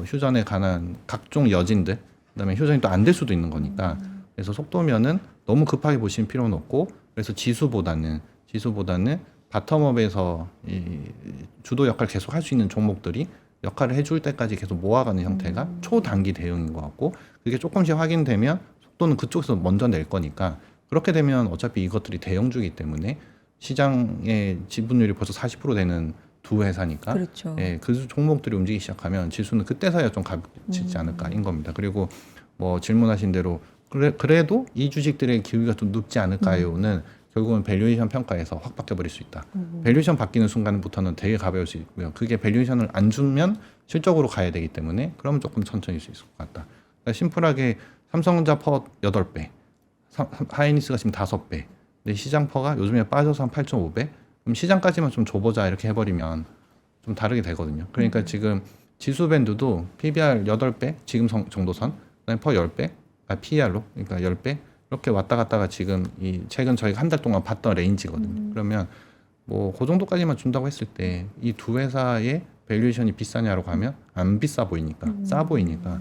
S3: 휴전에 관한 각종 여진들 그다음에 휴전이 또 안 될 수도 있는 거니까 그래서 속도면은 너무 급하게 보시는 필요는 없고 그래서 지수보다는 바텀업에서 이 주도 역할 계속 할 수 있는 종목들이 역할을 해줄 때까지 계속 모아가는 형태가 초단기 대응인 것 같고 그게 조금씩 확인되면 속도는 그쪽에서 먼저 낼 거니까 그렇게 되면 어차피 이것들이 대형주기 때문에 시장의 지분율이 벌써 40% 되는 두 회사니까
S2: 그렇죠.
S3: 예, 그 종목들이 움직이기 시작하면 지수는 그때서야 좀 가볍지 않을까인 겁니다. 그리고 뭐 질문하신 대로 그래도 이 주식들의 기회가 좀 높지 않을까요는 결국은 밸류에이션 평가에서 확 바뀌어버릴 수 있다. 밸류에이션 바뀌는 순간부터는 되게 가벼울 수 있고요. 그게 밸류에이션을 안 주면 실적으로 가야 되기 때문에 그러면 조금 천천히 수 있을 것 같다. 그러니까 심플하게 삼성전자 퍼 8배, 하이닉스가 지금 5배, 근데 시장 퍼가 요즘에 빠져서 한 8.5배, 그럼 시장까지만 좀 줘보자 이렇게 해버리면 좀 다르게 되거든요. 그러니까 지금 지수 밴드도 PBR 8배, 지금 정도 선, 그다음에 퍼 10배, PER로, 그러니까 10배, 이렇게 왔다 갔다가 지금 이 최근 저희가 한 달 동안 봤던 레인지거든요. 그러면 뭐 그 정도까지만 준다고 했을 때 이 두 회사의 밸류에이션이 비싸냐라고 하면 안 비싸 보이니까 싸 보이니까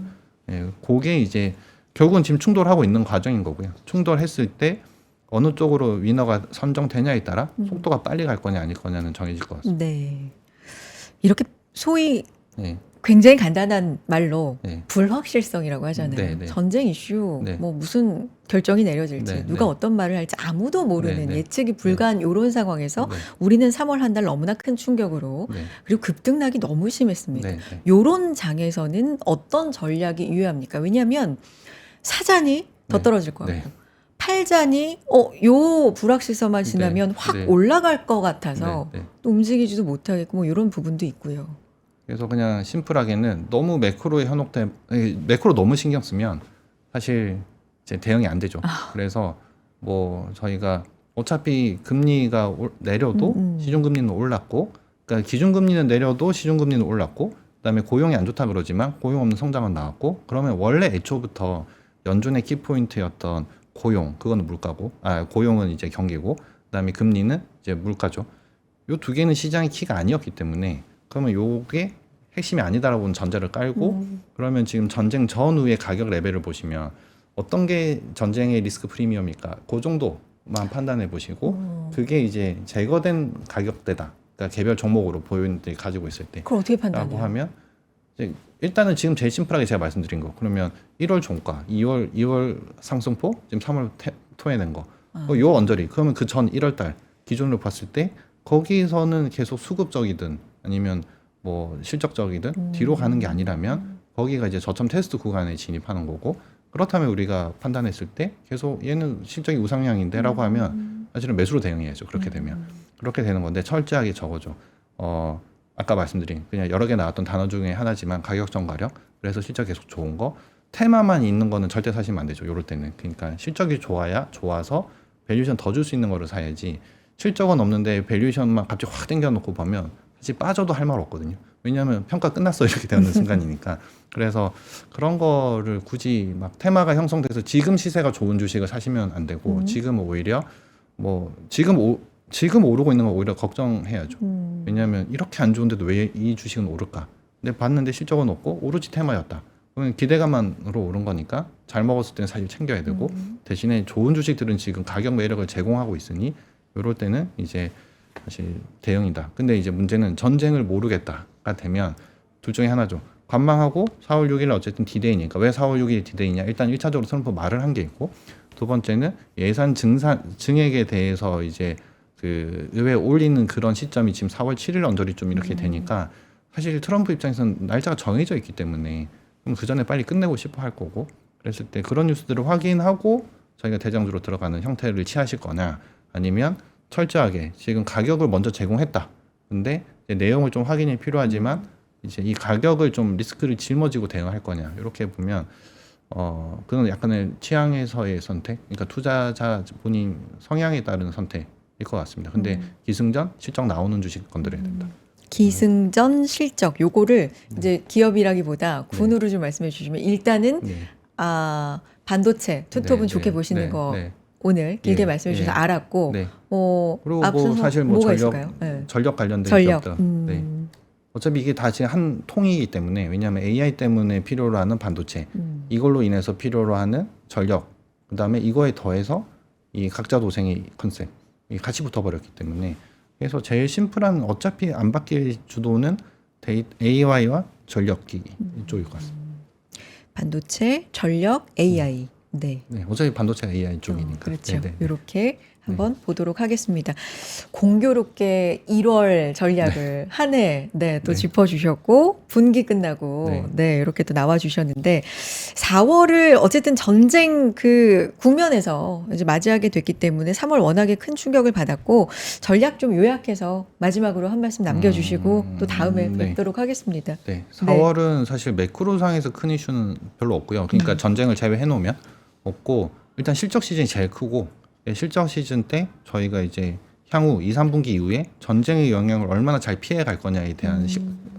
S3: 예, 그게 이제 결국은 지금 충돌하고 있는 과정인 거고요. 충돌했을 때 어느 쪽으로 위너가 선정되냐에 따라 속도가 빨리 갈 거냐 아닐 거냐는 정해질 것 같습니다.
S2: 네. 이렇게 소위
S3: 네.
S2: 굉장히 간단한 말로
S3: 네.
S2: 불확실성이라고 하잖아요.
S3: 네, 네.
S2: 전쟁 이슈,
S3: 네.
S2: 뭐 무슨 결정이 내려질지,
S3: 네,
S2: 누가
S3: 네.
S2: 어떤 말을 할지 아무도 모르는
S3: 네, 네.
S2: 예측이 불가한 이런 상황에서
S3: 네.
S2: 우리는 3월 한 달 너무나 큰 충격으로
S3: 네.
S2: 그리고 급등락이 너무 심했습니다.
S3: 네. 네.
S2: 요런 장에서는 어떤 전략이 유효합니까? 왜냐하면 사자니 더
S3: 네.
S2: 떨어질 것 같고
S3: 네.
S2: 팔자니 요 불확실성만 지나면
S3: 네.
S2: 확
S3: 네.
S2: 올라갈 것 같아서
S3: 네. 네.
S2: 또 움직이지도 못하겠고 뭐 이런 부분도 있고요.
S3: 그래서 그냥 심플하게는 너무 매크로에 매크로 너무 신경 쓰면 사실 이제 대응이 안 되죠. 그래서 뭐 저희가 어차피 금리가 내려도 시중금리는 올랐고, 그러니까 기준금리는 내려도 시중금리는 올랐고, 그다음에 고용이 안 좋다 그러지만 고용 없는 성장은 나왔고, 그러면 원래 애초부터 연준의 키포인트였던 고용, 그거는 물가고, 고용은 이제 경기고, 그다음에 금리는 이제 물가죠. 요 두 개는 시장의 키가 아니었기 때문에. 그러면 요게 핵심이 아니다라고 전제를 깔고 그러면 지금 전쟁 전후의 가격 레벨을 보시면 어떤 게 전쟁의 리스크 프리미엄일까 그 정도만 판단해 보시고 그게 이제 제거된 가격대다. 그러니까 개별 종목으로 보유인들이 가지고 있을 때
S2: 그걸 어떻게
S3: 라고
S2: 판단해요?
S3: 하면 이제 일단은 지금 제일 심플하게 제가 말씀드린 거 그러면 1월 종가 2월 상승포 지금 3월 토해낸 거 요 언저리 그러면 그 전 1월 달 기준으로 봤을 때 거기서는 계속 수급적이든 아니면 뭐 실적적이든 뒤로 가는 게 아니라면 거기가 이제 저점 테스트 구간에 진입하는 거고, 그렇다면 우리가 판단했을 때 계속 얘는 실적이 우상향인데라고 하면 사실은 매수로 대응해야죠. 그렇게 되면 그렇게 되는 건데 철저하게 적어줘. 아까 말씀드린 그냥 여러 개 나왔던 단어 중에 하나지만 가격 전가력, 그래서 실적 계속 좋은 거, 테마만 있는 거는 절대 사시면 안 되죠. 요럴 때는. 그러니까 실적이 좋아서 밸류에이션 더 줄 수 있는 거를 사야지, 실적은 없는데 밸류에이션만 갑자기 확 당겨놓고 보면 사실 빠져도 할 말 없거든요. 왜냐하면 평가 끝났어 이렇게 되는 순간이니까. 그래서 그런 거를 굳이 막 테마가 형성돼서 지금 시세가 좋은 주식을 사시면 안 되고, 지금 오히려 뭐 지금 오르고 있는 거 오히려 걱정해야죠. 왜냐하면 이렇게 안 좋은데도 왜 이 주식은 오를까? 근데 봤는데 실적은 없고 오로지 테마였다. 그러면 기대감만으로 오른 거니까 잘 먹었을 때는 사실 챙겨야 되고, 대신에 좋은 주식들은 지금 가격 매력을 제공하고 있으니 이럴 때는 이제 사실 대응이다. 근데 이제 문제는 전쟁을 모르겠다가 되면 둘 중에 하나죠. 관망하고 4월 6일 어쨌든 디데이니까, 왜 4월 6일 디데이냐? 일단 1차적으로 트럼프 말을 한 게 있고, 두 번째는 예산 증액에 대해서 이제 그 의회에 올리는 그런 시점이 지금 4월 7일 언저리쯤 이렇게 되니까 사실 트럼프 입장에서는 날짜가 정해져 있기 때문에 그럼 그 전에 빨리 끝내고 싶어 할 거고, 그랬을 때 그런 뉴스들을 확인하고 저희가 대장주로 들어가는 형태를 취하실 거냐, 아니면 철저하게 지금 가격을 먼저 제공했다. 근데 이제 내용을 좀 확인이 필요하지만 이제 이 가격을 좀 리스크를 짊어지고 대응할 거냐, 이렇게 보면 그건 약간의 취향에서의 선택, 그러니까 투자자 본인 성향에 따른 선택일 것 같습니다. 근데 기승전 실적 나오는 주식 건드려야 된다.
S2: 기승전 실적 요거를 이제 기업이라기보다 군으로 좀 말씀해 주시면, 일단은 반도체 투톱은 좋게 보시는 거 오늘 길게 말씀해 주셔서 알았고,
S3: 그리고 뭐
S2: 앞서서
S3: 사실 뭐
S2: 뭐가
S3: 전력
S2: 있을까요? 네.
S3: 전력 관련된
S2: 전력.
S3: 기업들. 어차피 이게 다 지금 한 통이기 때문에, 왜냐하면 AI 때문에 필요로 하는 반도체, 이걸로 인해서 필요로 하는 전력, 그다음에 이거에 더해서 이 각자 도생의 컨셉 이 같이 붙어버렸기 때문에, 그래서 제일 심플한 어차피 안 바뀔 주도는 AI와 전력기기 이쪽일 것 같습니다.
S2: 반도체, 전력, AI. 네.
S3: 어차피 반도체가 AI 쪽이니까.
S2: 그렇죠. 이렇게 한번 보도록 하겠습니다. 공교롭게 1월 전략을 한 해 또 짚어주셨고, 분기 끝나고 이렇게 또 나와주셨는데, 4월을 어쨌든 전쟁 그 국면에서 이제 맞이하게 됐기 때문에 3월 워낙에 큰 충격을 받았고, 전략 좀 요약해서 마지막으로 한 말씀 남겨주시고 또 다음에 뵙도록 하겠습니다.
S3: 4월은 사실 매크로상에서 큰 이슈는 별로 없고요. 그러니까 전쟁을 제외해 놓으면 없고, 일단 실적 시즌이 제일 크고, 실적 시즌 때 저희가 이제 향후 2, 3분기 이후에 전쟁의 영향을 얼마나 잘 피해 갈 거냐에 대한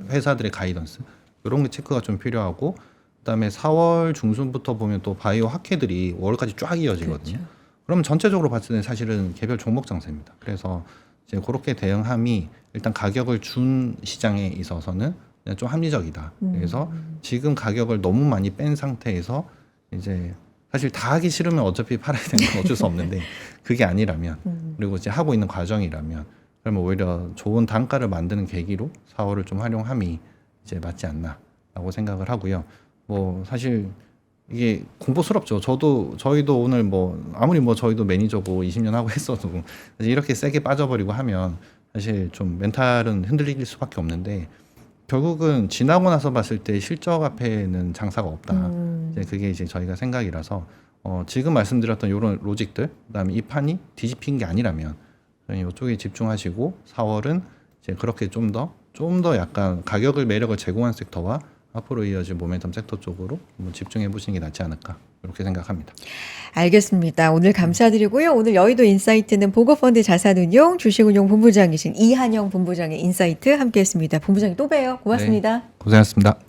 S3: 회사들의 가이던스, 이런 게 체크가 좀 필요하고, 그다음에 4월 중순부터 보면 또 바이오 학회들이 5월까지 쫙 이어지거든요.
S2: 그렇죠.
S3: 그럼 전체적으로 봤을 때 사실은 개별 종목 장세입니다. 그래서 이제 그렇게 대응함이 일단 가격을 준 시장에 있어서는 그냥 좀 합리적이다. 그래서 지금 가격을 너무 많이 뺀 상태에서 이제 사실 다 하기 싫으면 어차피 팔아야 되는 건 어쩔 수 없는데, 그게 아니라면, 그리고 이제 하고 있는 과정이라면, 그러면 오히려 좋은 단가를 만드는 계기로 4월을 좀 활용함이 이제 맞지 않나라고 생각을 하고요. 뭐 사실 이게 공포스럽죠. 저희도 오늘 뭐 아무리 뭐 저희도 매니저고 20년 하고 했어도 사실 이렇게 세게 빠져버리고 하면 사실 좀 멘탈은 흔들릴 수밖에 없는데, 결국은 지나고 나서 봤을 때 실적 앞에는 장사가 없다. 이제 그게 이제 저희가 생각이라서, 지금 말씀드렸던 이런 로직들, 그다음에 이 판이 뒤집힌 게 아니라면 이쪽에 집중하시고, 4월은 이제 그렇게 좀 더 약간 가격을 매력을 제공한 섹터와 앞으로 이어질 모멘텀 섹터 쪽으로 집중해 보시는 게 낫지 않을까, 이렇게 생각합니다.
S2: 알겠습니다. 오늘 감사드리고요. 오늘 여의도 인사이트는 보고펀드 자산운용 주식운용 본부장이신 이한영 본부장의 인사이트 함께했습니다. 본부장님 또 봬요. 고맙습니다.
S3: 고생하셨습니다.